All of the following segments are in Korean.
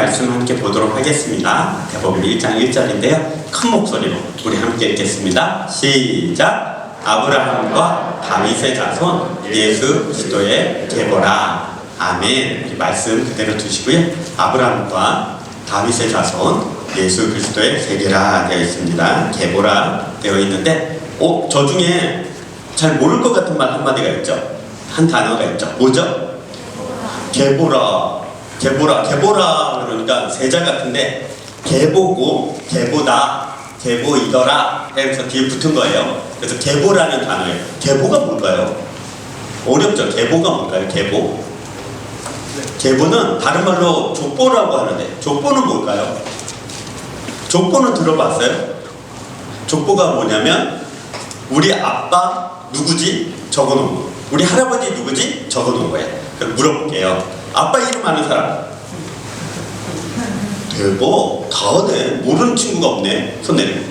말씀 함께 보도록 하겠습니다. 마태복음 1장 1절인데요. 큰 목소리로 우리 함께 읽겠습니다. 시작! 아브라함과 다윗의 자손 예수 그리스도의 계보라. 아멘. 이 말씀 그대로 두시고요. 아브라함과 다윗의 자손 예수 그리스도의 세계라 되어 있습니다. 계보라 되어 있는데 저 중에 잘 모를 것 같은 말 한마디가 있죠. 한 단어가 있죠. 뭐죠? 계보라. 계보라 그러니까 세자 같은데 계보고 계보다 계보이더라 해서 뒤에 붙은 거예요. 그래서 계보라는 단어예요. 계보가 뭘까요? 어렵죠. 계보가 뭘까요? 계보는 다른 말로 족보라고 하는데 족보는 뭘까요? 족보는 들어봤어요? 족보가 뭐냐면 우리 아빠 누구지? 적어놓은 거. 우리 할아버지 누구지? 적어놓은 거예요. 그럼 물어볼게요. 아빠 이름 아는 사람? 대박. 다네. 모르는 친구가 없네. 손 내리고.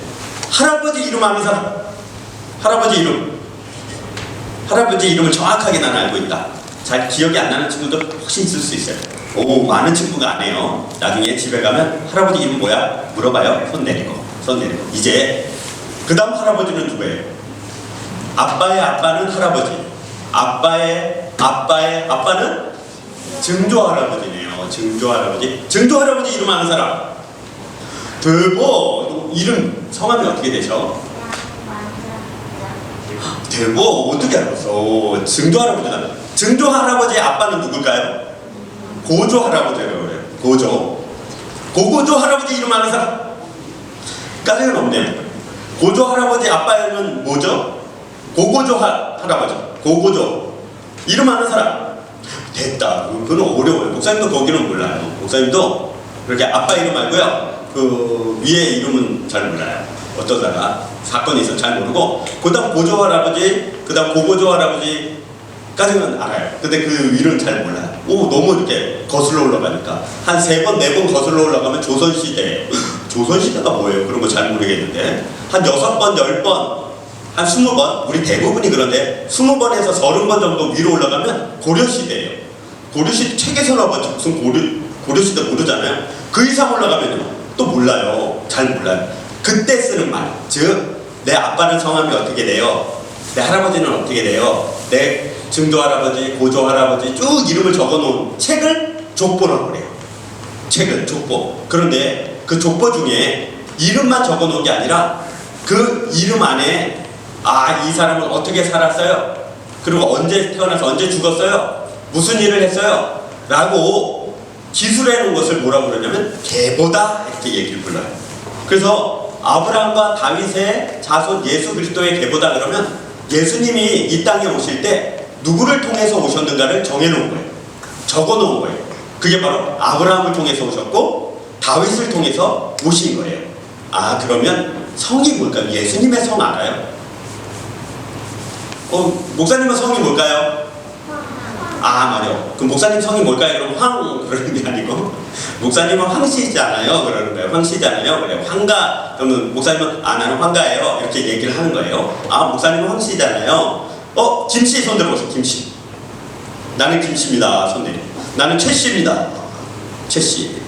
할아버지 이름 아는 사람? 할아버지 이름을 정확하게 나는 알고 있다. 잘 기억이 안 나는 친구도 혹시 있을 수 있어요. 많은 친구가 안 해요. 나중에 집에 가면 할아버지 이름 뭐야? 물어봐요. 손 내리고. 이제 그 다음 할아버지는 누구예요? 아빠의 아빠는 할아버지. 아빠의 아빠는 증조할아버지네요. 증조할아버지 이름 아는 사람? 대박. 이름 성함이 어떻게 되셔? 대박. 어떻게 알았어? 증조할아버지다. 증조할아버지의 아빠는 누굴까요? 고조할아버지라고 그래요. 고고조 할아버지 이름 아는 사람? 까지는 없네요. 고조할아버지 아빠는 뭐죠? 고고조 할아버지. 고고조 이름 아는 사람? 됐다. 그건 어려워요. 목사님도 거기는 몰라요. 목사님도 그렇게 아빠 이름 말고요. 그 위에 이름은 잘 몰라요. 어쩌다가 사건이 있어서 잘 모르고 그 다음 고조 할아버지, 그 다음 고고조 할아버지까지는 알아요. 근데 그 위는 잘 몰라요. 너무 이렇게 거슬러 올라가니까 한 3번, 4번 거슬러 올라가면 조선시대예요. 조선시대가 뭐예요? 그런 거 잘 모르겠는데 한 6번, 10번 한 20번? 우리 대부분이 그런데 20번에서 30번 정도 위로 올라가면 고려시대예요. 고려시대 책에서 나왔지 무슨 고려시대 모르잖아요. 그 이상 올라가면 또 몰라요. 잘 몰라요. 그때 쓰는 말. 즉 내 아빠는 성함이 어떻게 돼요? 내 할아버지는 어떻게 돼요? 내 증조할아버지, 고조할아버지 쭉 이름을 적어놓은 책을 족보라고 그래요. 책은 족보. 그런데 그 족보 중에 이름만 적어놓은 게 아니라 그 이름 안에 이 사람은 어떻게 살았어요? 그리고 언제 태어나서 언제 죽었어요? 무슨 일을 했어요? 라고 기술해 놓은 것을 뭐라고 그러냐면 계보다 이렇게 얘기를 불러요. 그래서 아브라함과 다윗의 자손 예수 그리스도의 계보다 그러면 예수님이 이 땅에 오실 때 누구를 통해서 오셨는가를 정해놓은 거예요. 적어놓은 거예요. 그게 바로 아브라함을 통해서 오셨고 다윗을 통해서 오신 거예요. 그러면 성이 뭘까요? 예수님의 성 알아요? 목사님은 성이 뭘까요? 말이요. 그럼 목사님 성이 뭘까요? 그럼 황 그러는 게 아니고 목사님은 황씨잖아요. 그러는 거예요. 황씨잖아요. 그래요. 황가 그러면 목사님은 나는 황가예요. 이렇게 얘기를 하는 거예요. 목사님은 황씨잖아요. 김씨 손 들어보세요. 김씨. 나는 김씨입니다. 손 내려. 나는 최씨입니다. 최씨.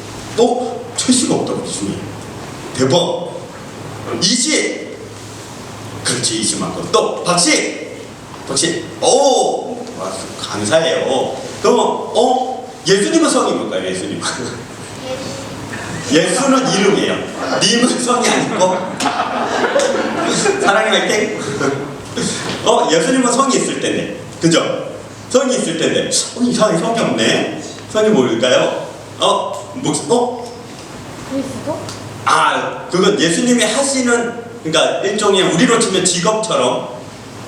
최씨가 없다고 주님. 대박. 이씨. 그렇지 이씨 맞고 또 박씨. 감사해요. 그럼 예수님은 성이 뭘까요? 예수는 이름이에요. 님은 성이 아니고 사랑의 화이팅. 예수님은 성이 있을 텐데, 그죠? 성이 있을 텐데 이상하게 성이 없네. 성이 뭘까요? 그리스도? 그건 예수님이 하시는 그러니까 일종의 우리로 치면 직업처럼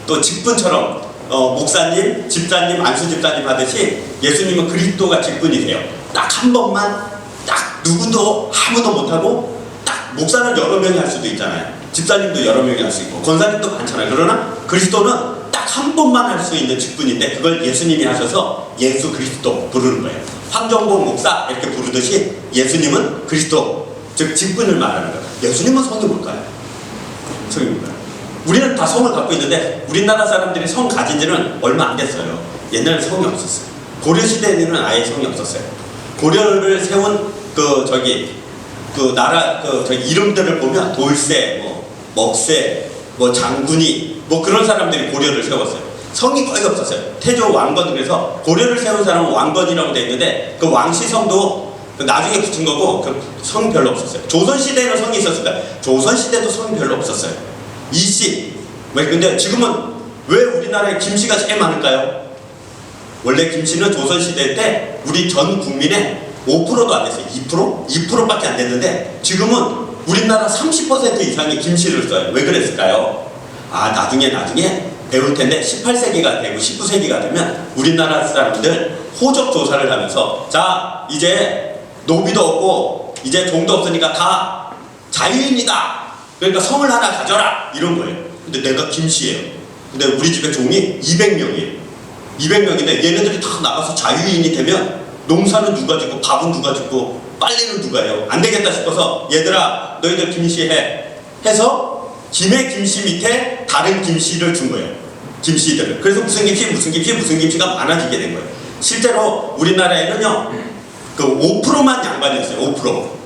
또 직분처럼 목사님, 집사님, 안수 집사님 하듯이 예수님은 그리스도가 직분이세요. 딱 한 번만 딱 누구도 아무도 못하고 딱 목사는 여러 명이 할 수도 있잖아요. 집사님도 여러 명이 할 수 있고 권사님도 많잖아요. 그러나 그리스도는 딱 한 번만 할 수 있는 직분인데 그걸 예수님이 하셔서 예수 그리스도 부르는 거예요. 황정복 목사 이렇게 부르듯이 예수님은 그리스도 즉 직분을 말하는 거예요. 예수님은 성이 뭘까요? 성이 뭘까요? 우리는 다 성을 갖고 있는데 우리나라 사람들이 성 가진 지는 얼마 안 됐어요. 옛날에 성이 없었어요. 고려시대에는 아예 성이 없었어요. 고려를 세운 그 나라 이름들을 보면 돌쇠, 뭐 먹새, 뭐 장군이 뭐 그런 사람들이 고려를 세웠어요. 성이 거의 없었어요. 태조 왕건, 그래서 고려를 세운 사람은 왕건이라고 되어 있는데 그 왕시성도 나중에 붙인 거고 그 성이 별로 없었어요. 조선시대에는 성이 있었을까요? 조선시대도 성이 별로 없었어요. 이씨. 근데 지금은 왜 우리나라에 김씨가 제일 많을까요? 원래 김씨는 조선시대 때 우리 전 국민의 5%도 안 됐어요. 2%? 2%밖에 안 됐는데 지금은 우리나라 30% 이상이 김씨를 써요. 왜 그랬을까요? 나중에 배울 텐데 18세기가 되고 19세기가 되면 우리나라 사람들 호적 조사를 하면서 자, 이제 노비도 없고 이제 종도 없으니까 다 자유인이다. 그러니까 성을 하나 가져라. 이런 거예요. 근데 내가 김씨예요. 근데 우리 집에 종이 200명이에요. 200명인데 얘네들이 다 나가서 자유인이 되면 농사는 누가 짓고 밥은 누가 짓고 빨래는 누가 해요? 안 되겠다 싶어서 얘들아 너희들 김씨 해서 김의 김씨 밑에 다른 김씨를 준 거예요. 김씨들을. 그래서 무슨 김씨가 많아지게 된 거예요. 실제로 우리나라에는요 그 5%만 양반이었어요.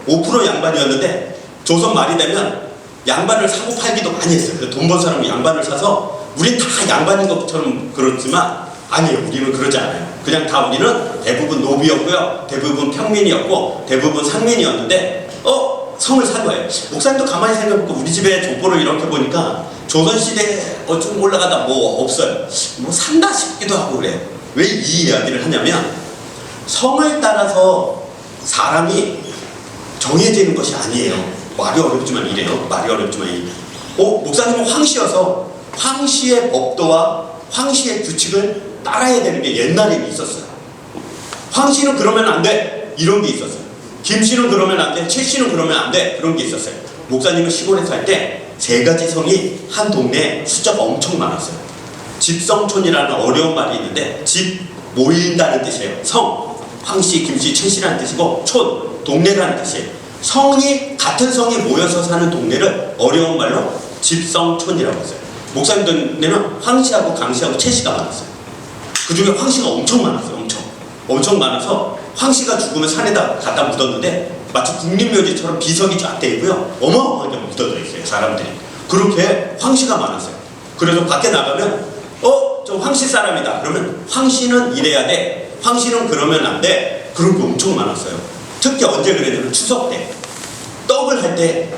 5% 양반이었는데 조선 말이 되면 양반을 사고 팔기도 많이 했어요. 돈 번 사람은 양반을 사서 우린 다 양반인 것처럼 그렇지만 아니에요. 우리는 그러지 않아요. 그냥 다 우리는 대부분 노비였고요. 대부분 평민이었고 대부분 상민이었는데 성을 산 거예요. 목사님도 가만히 생각해보고 우리 집에 족보를 이렇게 보니까 조선시대에 좀 올라가다 뭐 없어요. 뭐 산다 싶기도 하고 그래요. 왜 이 이야기를 하냐면 성을 따라서 사람이 정해지는 것이 아니에요. 말이 어렵지만 이래요. 목사님은 황씨여서 황씨의 법도와 황씨의 규칙을 따라야 되는 게 옛날에는 있었어요. 황씨는 그러면 안 돼. 이런 게 있었어요. 김씨는 그러면 안 돼. 최씨는 그러면 안 돼. 그런 게 있었어요. 목사님은 시골에 살 때 3가지 성이 한 동네에 숫자가 엄청 많았어요. 집성촌이라는 어려운 말이 있는데 집 모인다는 뜻이에요. 성, 황씨, 김씨, 최씨라는 뜻이고 촌, 동네라는 뜻이에요. 같은 성이 모여서 사는 동네를 어려운 말로 집성촌이라고 했어요. 목사님 동네는 황씨하고 강씨하고 최씨가 많았어요. 그 중에 황씨가 엄청 많았어요. 엄청 많아서 황씨가 죽으면 산에다 갖다 묻었는데 마치 국립묘지처럼 비석이 쫙 돼 있고요. 어마어마하게 묻어져 있어요. 사람들이. 그렇게 황씨가 많았어요. 그래서 밖에 나가면 저 황씨 사람이다. 그러면 황씨는 이래야 돼. 황씨는 그러면 안 돼. 그런 게 엄청 많았어요. 특히 언제 그랬냐면 추석 때 떡을 할 때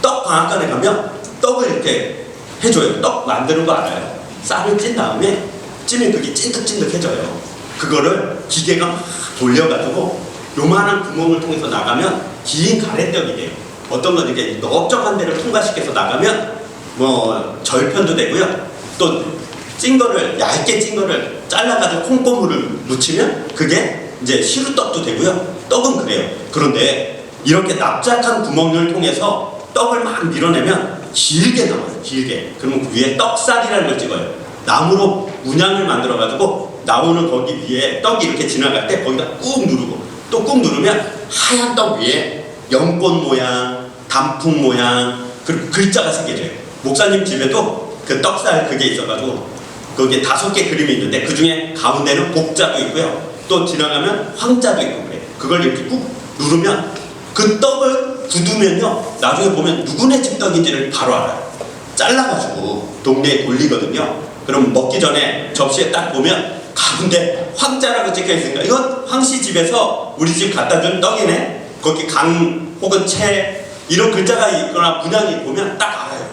떡 방앗간에 가면 떡을 이렇게 해줘요. 떡 만드는 거 알아요? 쌀을 찐 다음에 찌면 그게 찐득찐득해져요. 그거를 기계가 막 돌려가지고 요만한 구멍을 통해서 나가면 긴 가래떡이 돼요. 어떤 건 이렇게 넓적한 데를 통과시켜서 나가면 뭐 절편도 되고요. 또 찐 거를 얇게 찐 거를 잘라가지고 콩고물을 묻히면 그게 이제 시루떡도 되고요. 떡은 그래요. 그런데 이렇게 납작한 구멍을 통해서 떡을 막 밀어내면 길게 나와요. 길게. 그러면 그 위에 떡살이라는 걸 찍어요. 나무로 문양을 만들어가지고 나오는 거기 위에 떡이 이렇게 지나갈 때 거기다 꾹 누르고 또 꾹 누르면 하얀 떡 위에 연꽃 모양, 단풍 모양 그리고 글자가 새겨져요. 목사님 집에도 그 떡살 그게 있어가지고 거기에 5개 그림이 있는데 그 중에 가운데는 복자도 있고요. 또 지나가면 황자도 있고 그래요. 그걸 이렇게 꾹 누르면 그 떡을 굳으면요. 나중에 보면 누구네 집 떡인지를 바로 알아요. 잘라가지고 동네에 돌리거든요. 그럼 먹기 전에 접시에 딱 보면 가운데 황자라고 찍혀있으니까 이건 황씨 집에서 우리 집 갖다 준 떡이네. 거기 강 혹은 채 이런 글자가 있거나 문양이 보면 딱 알아요.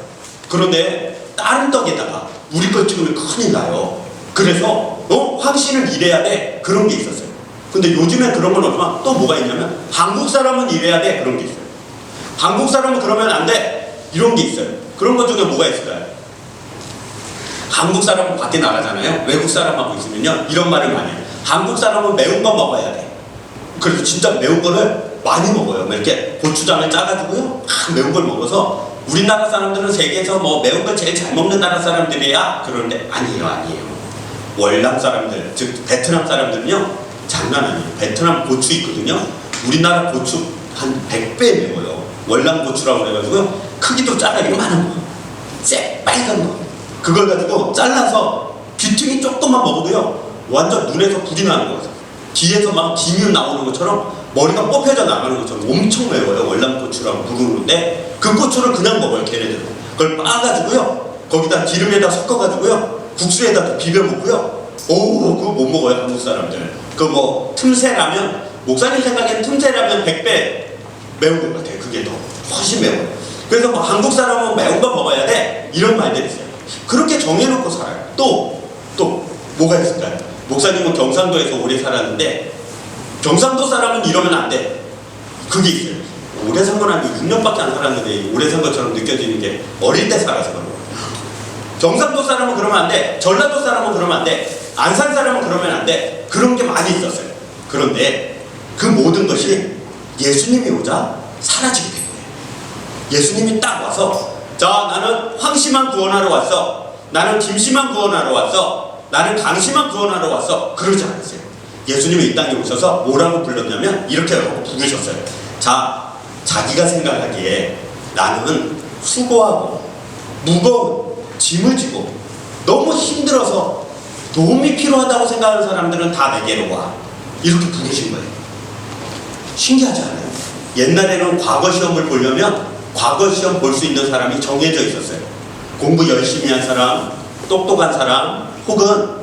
그런데 다른 떡에다가 우리 걸 찍으면 큰일 나요. 그래서 황씨는 이래야 돼. 그런 게 있었어요. 근데 요즘엔 그런 건 없지만 또 뭐가 있냐면 한국 사람은 이래야 돼. 그런 게 있어요. 한국 사람은 그러면 안 돼. 이런 게 있어요. 그런 것 중에 뭐가 있을까요? 한국 사람은 밖에 나가잖아요. 외국 사람하고 있으면요. 이런 말을 많이 해요. 한국 사람은 매운 거 먹어야 돼. 그래서 진짜 매운 거를 많이 먹어요. 이렇게 고추장을 짜가지고요. 매운 걸 먹어서 우리나라 사람들은 세계에서 뭐 매운 걸 제일 잘 먹는 나라 사람들이야. 그런데 아니에요. 월남 사람들, 즉 베트남 사람들은요. 장난 아니에요. 베트남 고추 있거든요. 우리나라 고추 한 100배 매워요. 월남 고추라고 그래가지고요. 크기도 작아. 이만한 거. 새빨간 거. 그걸 가지고 잘라서 귀퉁이 조금만 먹어도요. 완전 눈에서 불이 나는 거죠. 뒤에서 막 기뮨 나오는 것처럼 머리가 뽑혀져 나가는 것처럼 엄청 매워요. 월남고추라고 부르는데 그 고추를 그냥 먹어요. 걔네들은. 그걸 빻아가지고요. 거기다 기름에다 섞어가지고요. 국수에다 비벼 먹고요. 오, 그거 못 먹어요. 한국 사람들은. 그 뭐 틈새라면, 목사님 생각에는 틈새라면 100배 매운 것 같아요. 그게 더 훨씬 매워요. 그래서 뭐 한국 사람은 매운 거 먹어야 돼, 이런 말들이 있어요. 그렇게 정해놓고 살아요. 또 뭐가 있을까요? 목사님은 경상도에서 오래 살았는데 경상도 사람은 이러면 안 돼. 그게 있어요. 오래 산 건 아니고 6년밖에 안 살았는데 오래 산 것처럼 느껴지는 게 어릴 때 살아서 그런 거예요. 경상도 사람은 그러면 안 돼. 전라도 사람은 그러면 안 돼. 안산 사람은 그러면 안 돼. 그런 게 많이 있었어요. 그런데 그 모든 것이 예수님이 오자 사라지게 된 거예요. 예수님이 딱 와서, 자, 나는 황씨만 구원하러 왔어. 나는 김씨만 구원하러 왔어. 나는 강씨만 구원하러 왔어. 그러지 않았어요. 예수님이 이 땅에 오셔서 뭐라고 불렀냐면 이렇게 하고 부르셨어요. 자, 자기가 생각하기에 나는 수고하고 무거운 짐을 지고 너무 힘들어서 도움이 필요하다고 생각하는 사람들은 다 내게로 와. 이렇게 부르신 거예요. 신기하지 않아요? 옛날에는 과거 시험을 보려면 과거 시험 볼 수 있는 사람이 정해져 있었어요. 공부 열심히 한 사람, 똑똑한 사람, 혹은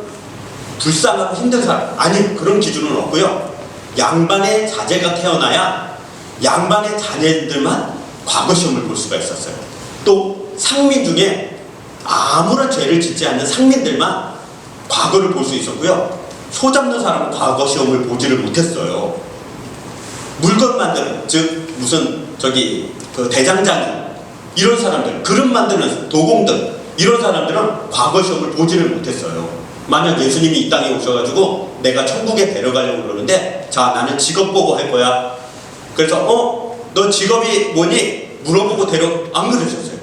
불쌍하고 힘든 사람. 아니, 그런 기준은 없고요. 양반의 자제가 태어나야 양반의 자녀들만 과거 시험을 볼 수가 있었어요. 또 상민 중에 아무런 죄를 짓지 않는 상민들만 과거를 볼 수 있었고요. 소 잡는 사람은 과거 시험을 보지를 못했어요. 물건 만드는, 즉 무슨 그 대장장이 이런 사람들, 그릇 만드는 도공들 이런 사람들은 과거 시험을 보지를 못했어요. 만약 예수님이 이 땅에 오셔가지고 내가 천국에 데려가려고 그러는데, 자, 나는 직업 보고 할 거야. 그래서 너 직업이 뭐니? 물어보고 안 그러셨어요.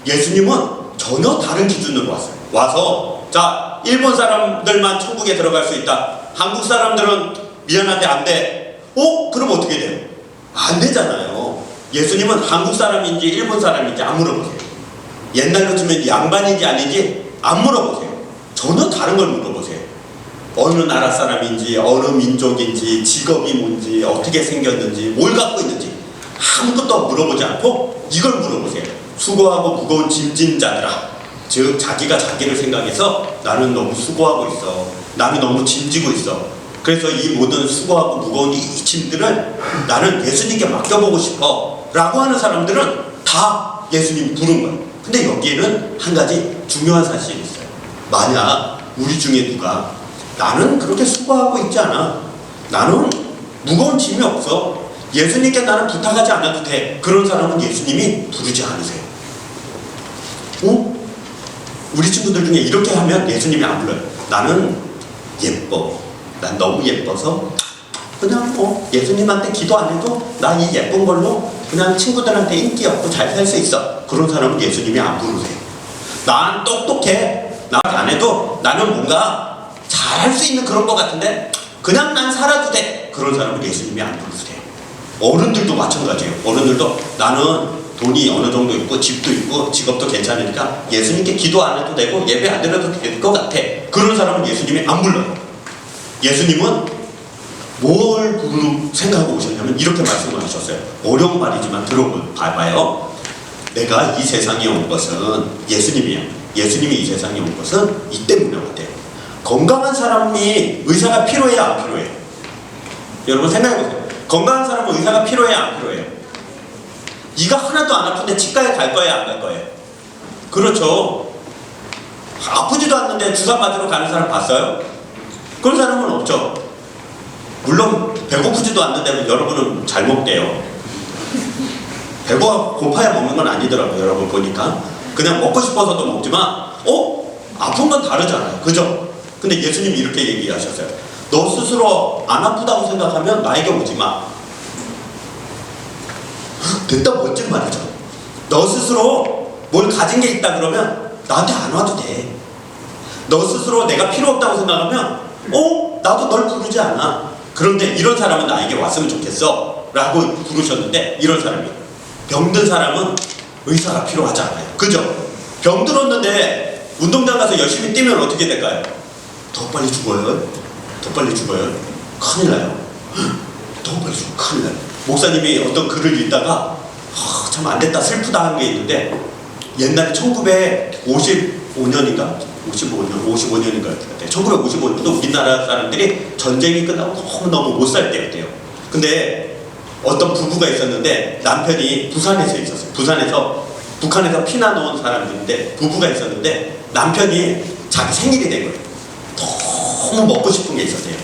예수님은 전혀 다른 기준으로 왔어요. 와서, 자, 일본 사람들만 천국에 들어갈 수 있다. 한국 사람들은 미안한데 안 돼. 그럼 어떻게 돼요? 안 되잖아요. 예수님은 한국 사람인지 일본 사람인지 안 물어보세요. 옛날로 치면 양반인지 아닌지 안 물어보세요. 전혀 다른 걸 물어보세요. 어느 나라 사람인지, 어느 민족인지, 직업이 뭔지, 어떻게 생겼는지, 뭘 갖고 있는지 아무것도 물어보지 않고 이걸 물어보세요. 수고하고 무거운 짐진 자들아. 즉 자기가 자기를 생각해서 나는 너무 수고하고 있어. 나는 너무 짐지고 있어. 그래서 이 모든 수고하고 무거운 이 짐들을 나는 예수님께 맡겨보고 싶어 라고 하는 사람들은 다 예수님이 부른 거예요. 근데 여기에는 한 가지 중요한 사실이 있어요. 만약 우리 중에 누가 나는 그렇게 수고하고 있지 않아, 나는 무거운 짐이 없어, 예수님께 나는 부탁하지 않아도 돼, 그런 사람은 예수님이 부르지 않으세요. 우리 친구들 중에 이렇게 하면 예수님이 안 불러요. 나는 예뻐, 난 너무 예뻐서 그냥 예수님한테 기도 안 해도 나 이 예쁜 걸로 그냥 친구들한테 인기 없고 잘 살 수 있어, 그런 사람은 예수님이 안 부르세요. 난 똑똑해, 나한테 안 해도 나는 뭔가 잘할 수 있는 그런 것 같은데 그냥 난 살아도 돼, 그런 사람은 예수님이 안 부르세요. 어른들도 마찬가지예요. 어른들도 나는 돈이 어느 정도 있고 집도 있고 직업도 괜찮으니까 예수님께 기도 안 해도 되고 예배 안 드려도 될 것 같아, 그런 사람은 예수님이 안 불러요. 예수님은 뭘 생각하고 오셨냐면 이렇게 말씀하셨어요. 어려운 말이지만 들어봐요. 내가 이 세상에 온 것은, 예수님이에요. 예수님이 이 세상에 온 것은 이 때문에 왔대요. 건강한 사람이 의사가 필요해요, 안 필요해요? 여러분 생각해보세요. 건강한 사람은 의사가 필요해요, 안 필요해요? 이가 하나도 안 아픈데 치과에 갈 거예요, 안 갈 거예요? 그렇죠. 아프지도 않는데 주사 맞으러 가는 사람 봤어요? 그런 사람은 없죠. 물론 배고프지도 않는데 여러분은 잘 먹대요. 배가 고파야 먹는 건 아니더라고요. 여러분 보니까 그냥 먹고 싶어서도 먹지만 아픈 건 다르잖아요. 그죠? 근데 예수님이 이렇게 얘기하셨어요. 너 스스로 안 아프다고 생각하면 나에게 오지 마. 됐다, 멋진 말이죠. 너 스스로 뭘 가진 게 있다 그러면 나한테 안 와도 돼. 너 스스로 내가 필요 없다고 생각하면 나도 널 부르지 않아. 그런데 이런 사람은 나에게 왔으면 좋겠어 라고 부르셨는데, 이런 사람이, 병든 사람은 의사가 필요하지 않아요. 그죠? 병들었는데 운동장 가서 열심히 뛰면 어떻게 될까요? 더 빨리 죽어요. 더 빨리 죽어요. 큰일 나요. 너무 빨리 죽어. 큰일 나요. 목사님이 어떤 글을 읽다가 참 안됐다 슬프다 하는 게 있는데, 옛날에 1955년인가 55년인가 같아요. 1955년도 우리나라 사람들이 전쟁이 끝나고 너무너무 못 살 때였대요. 근데 어떤 부부가 있었는데, 남편이 부산에서 있었어요. 북한에서 피난 온 사람들인데 부부가 있었는데, 남편이 자기 생일이 된 거예요. 너무 먹고 싶은 게 있었대요.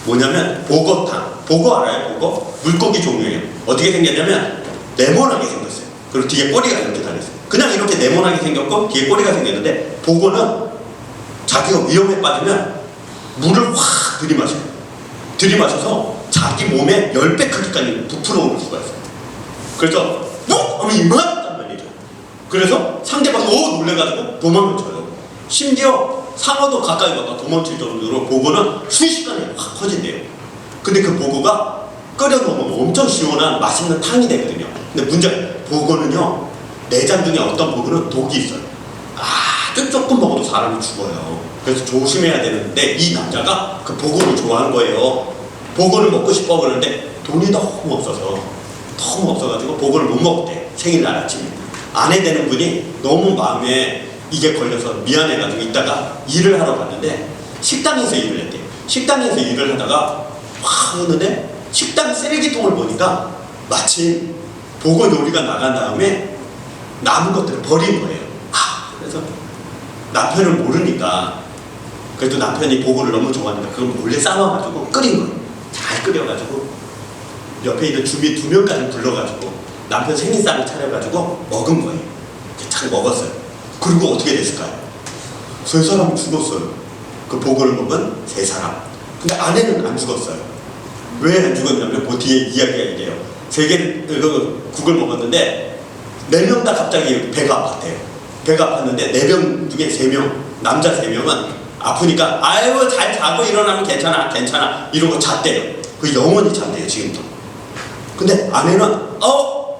뭐냐면 보거탕. 보거 알아요? 보거? 물고기 종류예요. 어떻게 생겼냐면 네모나게 생겼어요. 그리고 뒤에 꼬리가 이렇게 달렸어요. 그냥 이렇게 네모나게 생겼고 뒤에 꼬리가 생겼는데, 보거는 자기가 위험에 빠지면 물을 확 들이마셔요. 들이마셔서 자기 몸에 10배 크기까지 부풀어 오를 수가 있어요. 그래서 하면 이만한 말이죠. 그래서 상대방이 놀래가지고 도망을 쳐요. 심지어 상어도 가까이 가서 도망칠 정도로 보고는 순식간에 확 커진대요. 근데 그 보고가 끓여 놓으면 엄청 시원한 맛있는 탕이 되거든요. 근데 문제가, 보고는요, 내장 중에 어떤 보고는 독이 있어요. 아주 조금 먹어도 사람이 죽어요. 그래서 조심해야 되는데, 이 남자가 그 보고를 좋아한 거예요. 보고를 먹고 싶어 그러는데 돈이 너무 없어가지고 보고를 못 먹대. 생일날 아침에 아내 되는 분이 너무 마음에 이게 걸려서 미안해가지고 이따가 일을 하러 갔는데, 식당에서 일을 했대요. 식당에서 일을 하다가 확 하는데 식당 쓰레기통을 보니까 마침 보고 요리가 나간 다음에 남은 것들을 버린 거예요. 그래서 남편을 모르니까, 그래도 남편이 보고를 너무 좋아하니까 그걸 몰래 삶아가지고 끓인 거예요. 잘 끓여가지고 옆에 있는 주민 2명까지 불러가지고 남편 생일상을 차려가지고 먹은 거예요. 잘 먹었어요. 그리고 어떻게 됐을까요? 3사람이 죽었어요. 그 보고를 먹은 3사람. 근데 아내는 안 죽었어요. 왜 안 죽었냐면 그 뒤에 이야기가 이래요. 국을 먹었는데 4명 다 갑자기 배가 아팠대요. 배가 아팠는데 4명 중에 3명, 남자 3명은 아프니까 아유 잘 자고 일어나면 괜찮아 이러고 잤대요. 그 영원히 잤대요 지금도. 근데 아내는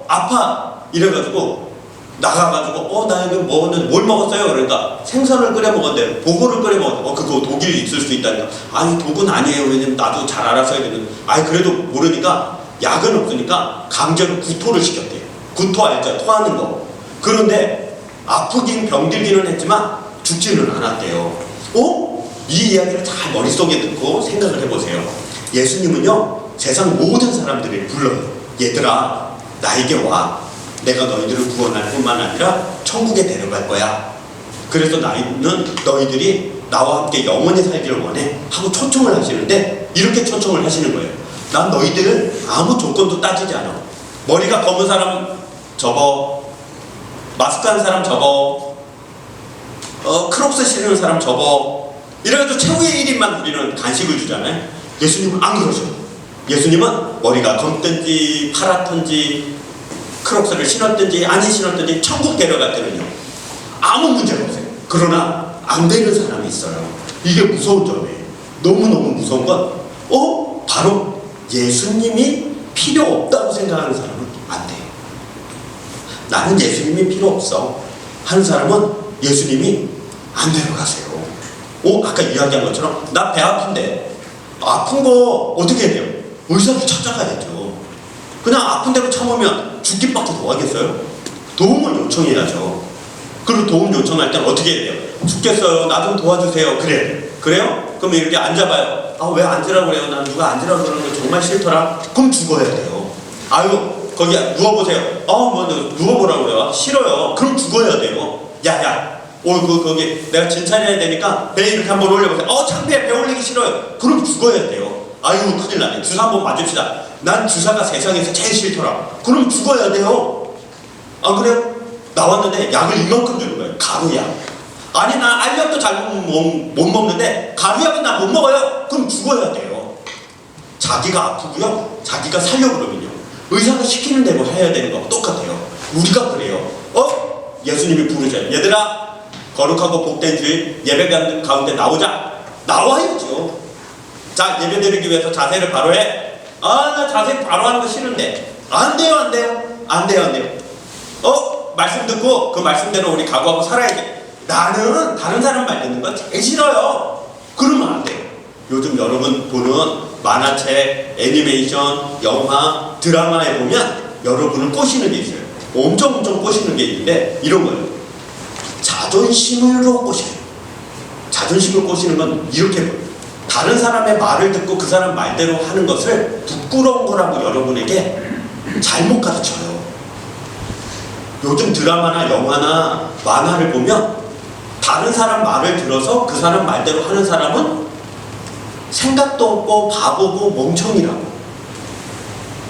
아파 이래가지고 나가가지고 나 이거 먹었는데 뭘 먹었어요? 그러니까 생선을 끓여 먹었대요. 보고를 끓여 먹었대요. 그거 독이 있을 수 있다니까. 아니 독은 아니에요. 왜냐면 나도 잘 알았어야 되는. 그래도 모르니까 약은 없으니까 강제로 구토를 시켰대요. 구토 알죠? 토하는 거. 그런데 아프긴 병들기는 했지만 죽지는 않았대요. 이 이야기를 잘 머릿속에 넣고 생각을 해보세요. 예수님은요, 세상 모든 사람들을 불러요. 얘들아, 나에게 와. 내가 너희들을 구원할 뿐만 아니라 천국에 데려갈 거야. 그래서 나는 너희들이 나와 함께 영원히 살기를 원해 하고 초청을 하시는데, 이렇게 초청을 하시는 거예요. 난 너희들을 아무 조건도 따지지 않아. 머리가 검은 사람 접어, 마스크한 사람 접어, 크록스 신는 사람 접어. 이래가지고 최후의 1인만 우리는 간식을 주잖아요. 예수님은 안 그러셔요. 예수님은 머리가 검든지 파랗든지 크록스를 신었든지 안 신었든지 천국 데려갈 때는요, 아무 문제가 없어요. 그러나 안 되는 사람이 있어요. 이게 무서운 점이에요. 너무너무 무서운 건 바로 예수님이 필요 없다고 생각하는 사람은 안 돼요. 나는 예수님이 필요 없어 하는 사람은 예수님이 안 데려가세요. 아까 이야기한 것처럼 나 배 아픈데, 아픈 거 어떻게 해야 돼요? 의사를 찾아가야죠. 그냥 아픈 대로 참으면 죽기밖에 더 하겠어요? 도움을 요청해야죠. 그리고 도움 요청할 때는 어떻게 해야 돼요? 죽겠어요. 나 좀 도와주세요. 그래요? 그럼 이렇게 앉아봐요. 왜 앉으라고 그래요? 난 누가 앉으라고 그러는 거 정말 싫더라. 그럼 죽어야 돼요. 거기 누워보세요. 누워보라고 그래요. 싫어요. 그럼 죽어야 돼요. 거기 내가 진찰해야 되니까 배 이렇게 한번 올려보세요. 창피해. 배 올리기 싫어요. 그럼 죽어야 돼요. 큰일 나네. 주사 한번 맞읍시다. 난 주사가 세상에서 제일 싫더라. 그럼 죽어야 돼요. 안 그래요? 나왔는데 약을 이만큼 주는 거예요. 가루약. 나 알약도 잘 못 먹는데 가루약은 나 못 먹어요. 그럼 죽어야 돼요. 자기가 아프고요, 자기가 살려고 그러면요, 의사가 시키는 대로 해야 되는 거하고 똑같아요. 우리가 그래요. 예수님이 부르셔요. 얘들아, 거룩하고 복된 주일 예배 가운데 나오자. 나와야죠. 자, 예배 드리기 위해서 자세를 바로 해. 나 자세 바로 하는 거 싫은데. 안 돼요. 말씀 듣고 그 말씀대로 우리 각오하고 살아야지. 나는 다른 사람 말 듣는 거 제일 싫어요. 그러면 안 돼요. 요즘 여러분 보는 만화책, 애니메이션, 영화, 드라마에 보면 여러분을 꼬시는 게 있어요. 엄청 꼬시는 게 있는데 이런 거예요. 자존심으로 꼬셔요. 자존심을 꼬시는 건 이렇게 보여요. 다른 사람의 말을 듣고 그 사람 말대로 하는 것을 부끄러운 거라고 여러분에게 잘못 가르쳐요. 요즘 드라마나 영화나 만화를 보면 다른 사람 말을 들어서 그 사람 말대로 하는 사람은 생각도 없고 바보고 멍청이라고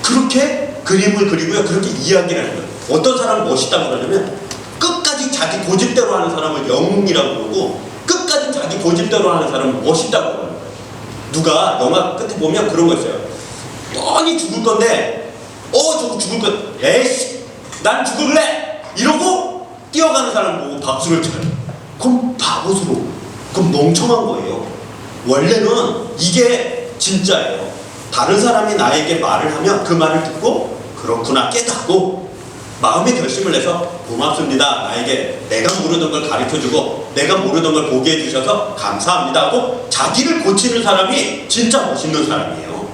그렇게 그림을 그리고요. 그렇게 이야기를 하는 거예요. 어떤 사람은 멋있다고 그러냐면 끝까지 자기 고집대로 하는 사람을 영웅이라고 그러고 끝까지 자기 고집대로 하는 사람은 멋있다고 그러는 거예요. 누가 영화 끝에 보면 그런 거 있어요. 뻔히 죽을 건데 저거 죽을 건 에이씨 난 죽을래 이러고 뛰어가는 사람 보고 박수를 쳐요. 그럼 바보스러워. 그럼 멍청한 거예요. 원래는 이게 진짜예요. 다른 사람이 나에게 말을 하면 그 말을 듣고 그렇구나 깨닫고 마음의 결심을 해서 고맙습니다. 나에게 내가 모르던 걸 가르쳐주고 내가 모르던 걸 보게 해주셔서 감사합니다 하고 자기를 고치는 사람이 진짜 멋있는 사람이에요.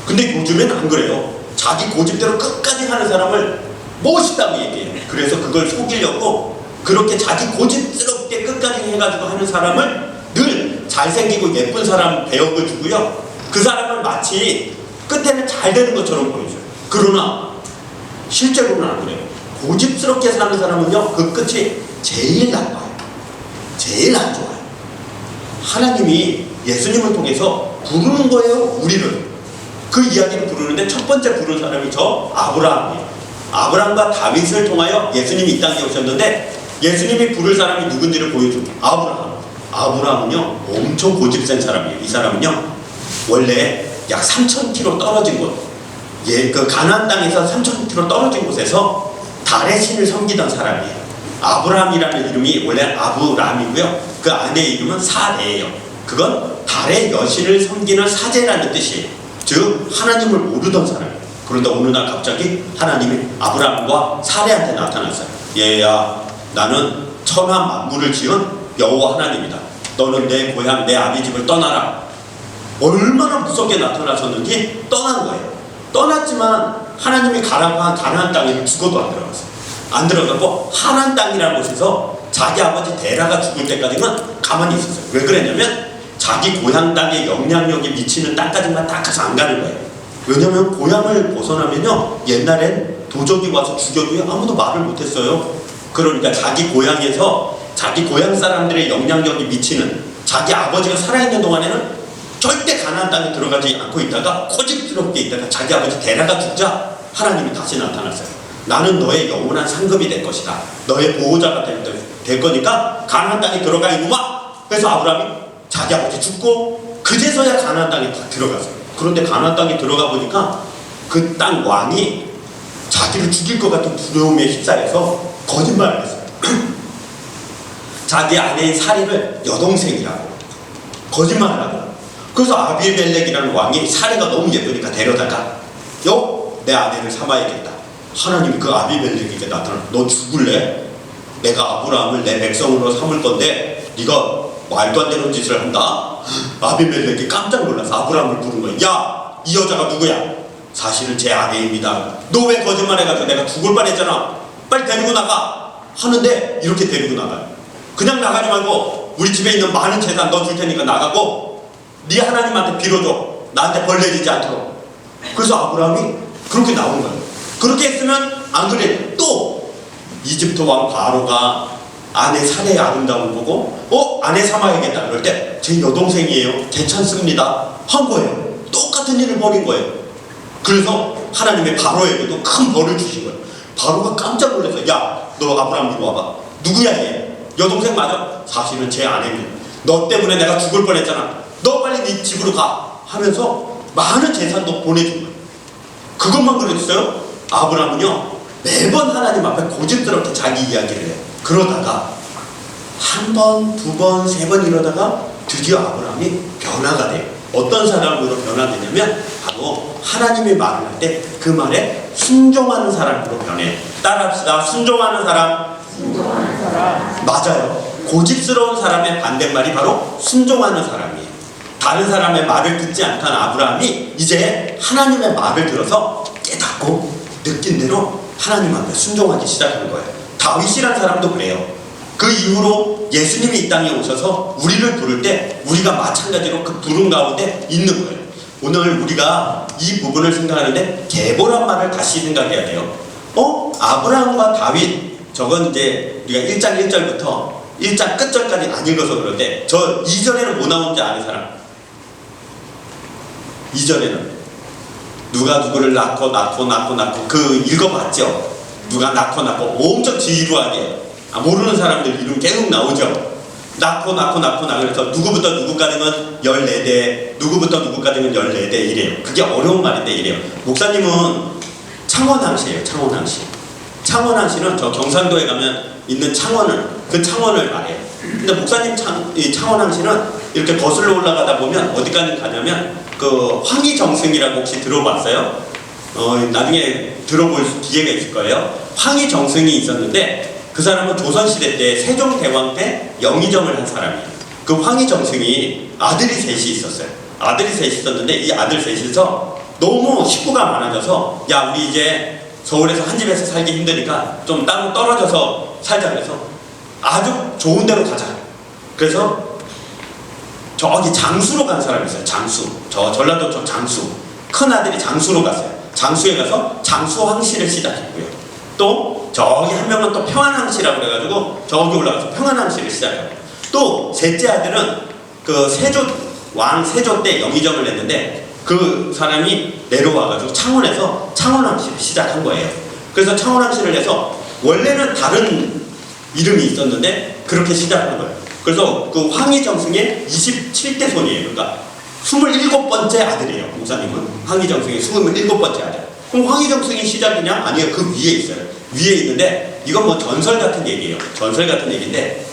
근데 요즘엔 안 그래요. 자기 고집대로 끝까지 하는 사람을 멋있다고 얘기해요. 그래서 그걸 속이려고 그렇게 자기 고집스럽게 끝까지 해가지고 하는 사람을 늘 잘생기고 예쁜 사람 배역을 주고요. 그 사람을 마치 끝에는 잘 되는 것처럼 보여줘요. 그러나 실제로는 안 그래요. 고집스럽게 사는 사람은요, 그 끝이 제일 나빠요. 제일 안 좋아요. 하나님이 예수님을 통해서 부르는 거예요, 우리를. 그 이야기를 부르는데 첫 번째 부른 사람이 저 아브라함이에요. 아브라함과 다윗을 통하여 예수님이 이 땅에 오셨는데 예수님이 부를 사람이 누군지를 보여줍니다. 아브라함은요 엄청 고집센 사람이에요. 이 사람은요 원래 약 3,000km 떨어진 곳, 그 가나안 땅에서 3,000km 떨어진 곳에서 달의 신을 섬기던 사람이에요. 아브라함이라는 이름이 원래 아브람이고요. 그 아내의 이름은 사레예요. 그건 달의 여신을 섬기는 사제라는 뜻이에요. 즉 하나님을 모르던 사람이에요. 그런데 어느 날 갑자기 하나님이 아브라함과 사레한테 나타났어요. 얘야, 나는 천하 만물을 지은 여호와 하나님이다. 너는 내 고향 내 아비 집을 떠나라. 얼마나 무섭게 나타나셨는지 떠난 거예요. 떠났지만 하나님이 가라고 한 가나안 땅에 죽어도 안 들어갔어요. 안 들어가고 하란 땅이라는 곳에서 자기 아버지 데라가 죽을 때까지는 가만히 있었어요. 왜 그랬냐면 자기 고향 땅에 영향력이 미치는 땅까지만 딱 가서 안 가는 거예요. 왜냐면 고향을 벗어나면요 옛날엔 도적이 와서 죽여도요 아무도 말을 못했어요. 그러니까 자기 고향에서 자기 고향 사람들의 영향력이 미치는 자기 아버지가 살아있는 동안에는 절대 가나안 땅에 들어가지 않고 있다가 고집스럽게 있다가 자기 아버지 데라가 죽자 하나님이 다시 나타났어요. 나는 너의 영원한 상급이 될 것이다. 너의 보호자가 될 거니까 가나안 땅에 들어가 이놈아. 그래서 아브라함이 자기 아버지 죽고 그제서야 가나안 땅에 다 들어갔어요. 그런데 가나안 땅에 들어가 보니까 그 땅 왕이 자기를 죽일 것 같은 두려움에 휩싸여서 거짓말을 했어요. 자기 아내의 사리를 여동생이라고 거짓말을 하더라고요. 그래서 아비멜렉이라는 왕이 사리가 너무 예쁘니까 데려다가 내 아내를 삼아야겠다. 하나님이 그 아비멜렉에게 나타나 너 죽을래? 내가 아브라함을 내 백성으로 삼을 건데 네가 말도 안 되는 짓을 한다? 아비멜렉이 깜짝 놀라서 아브라함을 부른 거야. 야! 이 여자가 누구야? 사실은 제 아내입니다. 너 왜 거짓말해가지고 내가 죽을 뻔했잖아. 빨리 데리고 나가. 하는데 이렇게 데리고 나가요. 그냥 나가지 말고 우리 집에 있는 많은 재산 너 줄 테니까 나가고 네 하나님한테 빌어줘. 나한테 벌 내리지 않도록. 그래서 아브라함이 그렇게 나온 거예요. 그렇게 했으면 안 그래. 또 이집트 왕 바로가 아내 사례의 아름다움을 보고 아내 삼아야겠다 그럴 때 제 여동생이에요. 괜찮습니다. 한 거예요. 똑같은 일을 벌인 거예요. 그래서 하나님의 바로에게도 큰 벌을 주신 거예요. 바로가 깜짝 놀라서 야, 너 아브라함 이리 와봐. 누구야 얘? 여동생 맞아? 사실은 제 아내입니다. 너 때문에 내가 죽을 뻔했잖아. 너 빨리 네 집으로 가 하면서 많은 재산도 보내준 거예요. 그것만 그랬어요? 아브라함은요 매번 하나님 앞에 고집스럽게 자기 이야기를 해요. 그러다가 한 번, 두 번, 세 번 이러다가 드디어 아브라함이 변화가 돼요. 어떤 사람으로 변화되냐면 바로 하나님의 말을 할 때 그 말에 순종하는 사람으로 변해요. 따라합시다. 순종하는 사람. 맞아요. 고집스러운 사람의 반대말이 바로 순종하는 사람이에요. 다른 사람의 말을 듣지 않던 아브라함이 이제 하나님의 말을 들어서 깨닫고 느낀 대로 하나님 앞에 순종하기 시작한 거예요. 다윗이란 사람도 그래요. 그 이후로 예수님이 이 땅에 오셔서 우리를 부를 때 우리가 마찬가지로 그 부름 가운데 있는 거예요. 오늘 우리가 이 부분을 생각하는데 계보란 말을 다시 생각해야 돼요. 아브라함과 다윗, 저건 이제 우리가 1장 1절부터 1장 끝절까지 안 읽어서 그런데 저 2절에는 뭐 나오는지 아는 사람? 2절에는 누가 누구를 낳고 그 읽어봤죠? 누가 낳고 엄청 지루하게 모르는 사람들 이름 계속 나오죠? 낳고 그래서 누구부터 누구까지는 14대, 누구부터 누구까지는 14대 이래요. 그게 어려운 말인데 이래요. 목사님은 창원항시예요. 창원항시는 저 경상도에 가면 있는 그 창원을 말해요. 근데 목사님 이 창원항시는 이렇게 거슬러 올라가다 보면 어디까지 가냐면 그 황희정승이라고 혹시 들어봤어요? 나중에 들어볼 기회가 있을 거예요. 황희정승이 있었는데 그 사람은 조선시대 때 세종대왕 때 영의정을 한 사람이에요. 그 황희정승이 아들이 셋이 있었어요. 아들이 셋이 있었는데 이 아들 셋이서 너무 식구가 많아져서 야 우리 이제 서울에서 한 집에서 살기 힘드니까 좀 따로 떨어져서 살자 그래서 아주 좋은 데로 가자. 그래서 저기 장수로 간 사람이 있어요. 장수. 저 전라도 쪽 장수. 큰 아들이 장수로 갔어요. 장수에 가서 장수항시를 시작했고요. 또 저기 한 명은 또 평안항시라고 그래가지고 저기 올라가서 평안항시를 시작해요. 또 셋째 아들은 그 왕 세조 때 영의정을 했는데 그 사람이 내려와가지고 창원에서 창원항시를 시작한 거예요. 그래서 창원항시를 해서 원래는 다른 이름이 있었는데 그렇게 시작한 거예요. 그래서 그 황희정승의 27대 손이에요. 그러니까 27번째 아들이에요. 목사님은 황희정승의 27번째 아들. 그럼 황희정승이 시작이냐? 아니요. 그 위에 있어요. 위에 있는데 이건 뭐 전설 같은 얘기예요. 전설 같은 얘기인데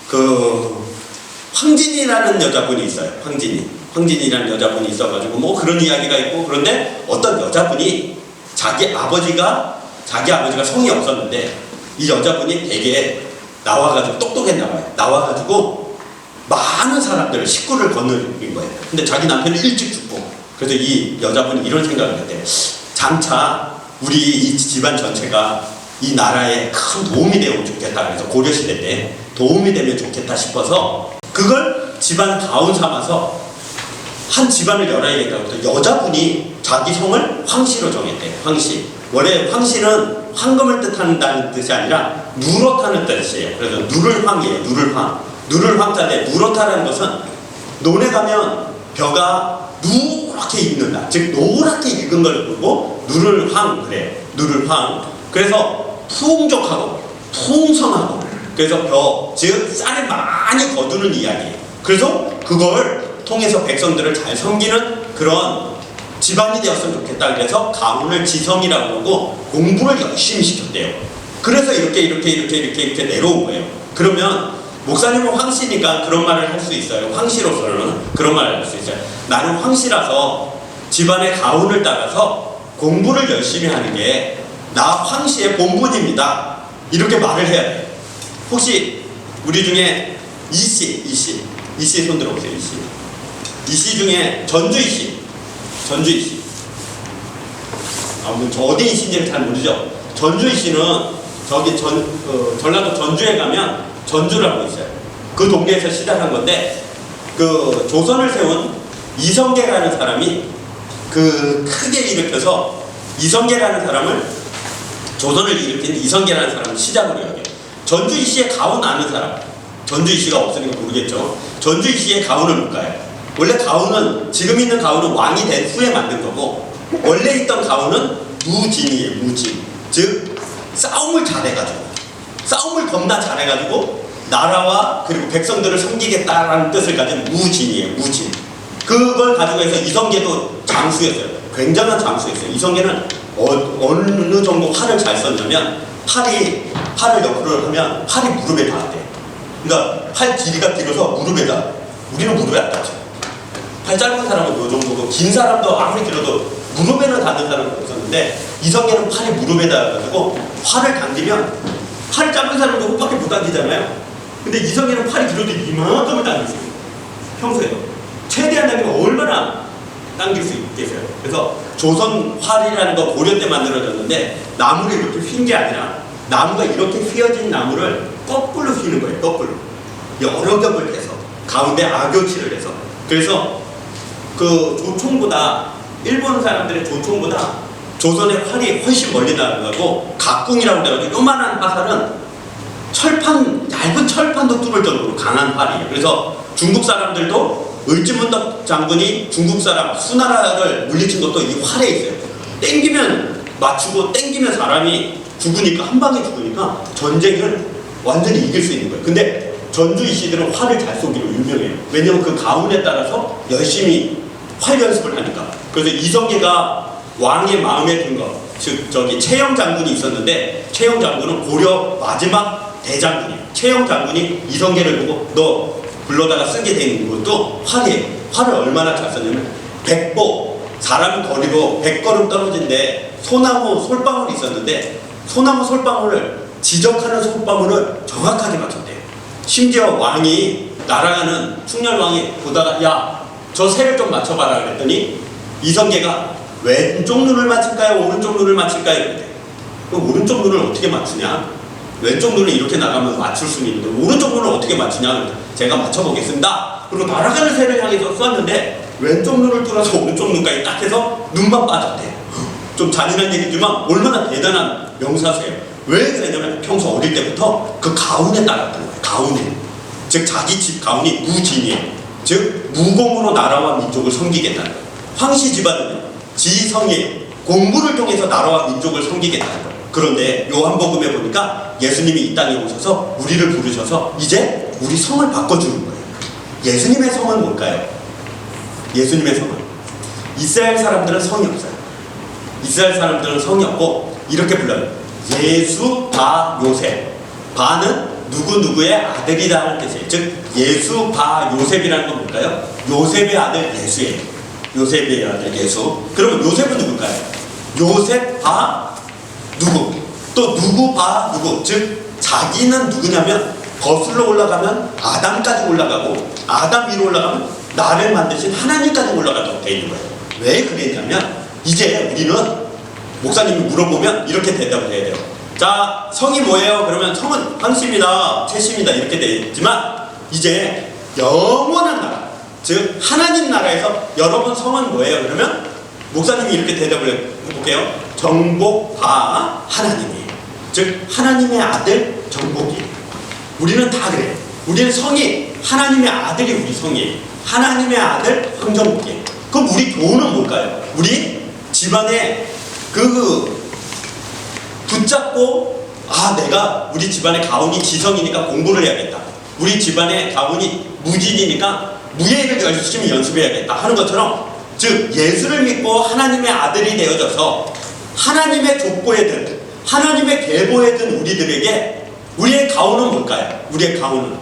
그 황진이라는 여자분이 있어요. 황진이라는 여자분이 있어가지고 뭐 그런 이야기가 있고 그런데 어떤 여자분이 자기 아버지가 성이 없었는데 이 여자분이 되게 나와가지고 똑똑했나 봐요. 나와가지고 많은 사람들을 식구를 거느린 거예요. 근데 자기 남편이 일찍 죽고 그래서 이 여자분이 이런 생각을 했대요. 장차 우리 이 집안 전체가 이 나라에 큰 도움이 되면 좋겠다. 그래서 고려시대 때 도움이 되면 좋겠다 싶어서 그걸 집안 가운 삼아서 한 집안을 열어야겠다. 그래서 여자분이 자기 성을 황씨로 정했대요. 황씨. 원래 황씨는 황금을 뜻한다는 뜻이 아니라 누렇다는 뜻이에요. 그래서 누를황이에요. 누를 황자인데 누렇다라는 것은 논에 가면 벼가 누렇게 익는다. 즉 노랗게 익은 걸 보고 누를황 그래요. 누를황. 그래서 풍족하고 풍성하고 그래서 즉 쌀을 많이 거두는 이야기예요. 그래서 그걸 통해서 백성들을 잘 섬기는 그런 집안이 되었으면 좋겠다. 그래서 가문을 지성이라고 하고 공부를 열심히 시켰대요. 그래서 이렇게 내려온 거예요. 그러면 목사님은 황씨니까 그런 말을 할 수 있어요. 황씨로서는 그런 말을 할 수 있어요. 나는 황씨라서 집안의 가훈을 따라서 공부를 열심히 하는 게 나 황씨의 본분입니다. 이렇게 말을 해야 돼요. 혹시 우리 중에 이씨 손 들어보세요. 이씨 중에 전주이 씨. 저 어디 이씨인지를 잘 모르죠. 전주이 씨는 저기 전라도 전주에 가면 전주라고 있어요. 그 동네에서 시작한 건데 그 조선을 세운 이성계라는 사람이 그 크게 일으켜서 이성계라는 사람을 조선을 일으킨 이성계라는 사람을 시작으로 여겨요. 전주이 씨의 가훈 아는 사람. 전주이 씨가 없으니까 모르겠죠. 전주이 씨의 가훈은 뭘까요? 원래 가훈은 지금 있는 가훈은 왕이 된 후에 만든 거고 원래 있던 가훈은 무진이에요. 무진. 즉 싸움을 겁나 잘해가지고 나라와 그리고 백성들을 섬기겠다라는 뜻을 가진 무진이에요. 무진. 그걸 가지고 해서 이성계도 장수였어요. 굉장한 장수였어요. 이성계는 어느 정도 활을 잘 썼냐면 팔을 옆으로 하면 팔이 무릎에 닿았대요. 그러니까 팔 길이가 길어서 무릎에다. 우리는 무릎에 안 닿죠. 팔 짧은 사람은 요 정도고 긴 사람도 아무리 길어도 무릎에는 닿는 사람은 없었는데 이성계는 팔이 무릎에 닿아가지고 활을 당기면 팔 짧은 사람도 호밖에 못 당기잖아요. 근데 이성계는 팔이 길어도 이만큼을 당겼어요. 평소에도. 최대한 당기면 얼마나 당길 수 있겠어요. 그래서 조선 활이라는 거 고려 때 만들어졌는데 나무를 이렇게 휜 게 아니라 나무가 이렇게 휘어진 나무를 거꾸로 휘는 거예요. 거꾸로 여러 겹을 해서 가운데 악교치를 해서. 그래서 그 조총보다 일본 사람들의 조총보다 조선의 활이 훨씬 멀리 나가고 각궁이라고 그래가지고 요만한 화살은 철판, 얇은 철판도 뚫을 정도로 강한 활이에요. 그래서 중국 사람들도 을지문덕 장군이 중국 사람 수나라를 물리친 것도 이 활에 있어요. 땡기면 맞추고 땡기면 사람이 죽으니까, 한 방에 죽으니까 전쟁을 완전히 이길 수 있는 거예요. 근데 전주 이씨들은 활을 잘 쏘기로 유명해요. 왜냐면 그 가문에 따라서 열심히 활 연습을 하니까. 그래서 이성계가 왕의 마음에 든 것, 즉 저기 최영 장군이 있었는데 최영 장군은 고려 마지막 대장군이에요. 최영 장군이 이성계를 보고 너 불러다가 쓰게 된 것도 활이에요. 활을 얼마나 잘 썼냐면 백보, 사람 거리로 100걸음 떨어진데 소나무 솔방울이 있었는데 소나무 솔방울을 지적하는 솔방울을 정확하게 맞췄대요. 심지어 왕이 날아가는 충렬왕이 보다가 야, 저 새를 좀 맞춰봐라 그랬더니 이성계가 왼쪽 눈을 맞힐까요? 오른쪽 눈을 맞힐까요? 그랬대. 그럼 오른쪽 눈을 어떻게 맞추냐? 왼쪽 눈을 이렇게 나가면 맞출 수는 있는데 오른쪽 눈을 어떻게 맞추냐? 그랬더니 제가 맞춰보겠습니다. 그리고 날아가는 새를 향해서 쐈는데 왼쪽 눈을 뚫어서 오른쪽 눈까지 딱 해서 눈만 빠졌대. 좀 잔인한 얘기지만 얼마나 대단한 명사수예요. 왜 그랬냐면 평소 어릴 때부터 그 가운에 따랐던 거예요. 가운에. 즉 자기 집 가운이 무진이에요. 즉 무공으로 나라와 민족을 섬기겠다는 거예요. 황씨 집안은요, 지성의 공부를 통해서 나라와 민족을 섬기겠다는 거예요. 그런데 요한복음에 보니까 예수님이 이 땅에 오셔서 우리를 부르셔서 이제 우리 성을 바꿔주는 거예요. 예수님의 성은 뭘까요? 예수님의 성은 이스라엘 사람들은 성이 없어요. 이스라엘 사람들은 성이 없고 이렇게 불러요. 예수 바 요셉. 바는 누구누구의 아들이다 하는 뜻이에요. 즉 예수 바 요셉이라는 건 뭘까요? 요셉의 아들 예수예요. 요셉의 아들 예수. 그러면 요셉은 누굴까요? 요셉 바 누구? 또 누구 바 누구? 즉 자기는 누구냐면 거슬러 올라가면 아담까지 올라가고 아담 위로 올라가면 나를 만드신 하나님까지 올라가도록 되어 있는 거예요. 왜 그랬냐면 이제 우리는 목사님이 물어보면 이렇게 대답을 해야 돼요. 자, 성이 뭐예요? 그러면 성은 황씨입니다, 최씨입니다 이렇게 되어 있지만 이제 영원한 나라, 즉 하나님 나라에서 여러분 성은 뭐예요? 그러면 목사님이 이렇게 대답을 해볼게요. 정복하 하나님이에요. 즉 하나님의 아들 정복이에요. 우리는 다 그래요. 우리는 성이 하나님의 아들이 우리 성이에요. 하나님의 아들 황정복이에요. 그럼 우리 교훈은 뭘까요? 우리 집안에 붙잡고 내가 우리 집안의 가훈이 지성이니까 공부를 해야겠다. 우리 집안의 가훈이 무진이니까 무예를 열심히 연습해야겠다 하는 것처럼 즉 예수를 믿고 하나님의 아들이 되어져서 하나님의 족보에 든 하나님의 계보에 든 우리들에게 우리의 가훈은 뭘까요? 우리의 가훈은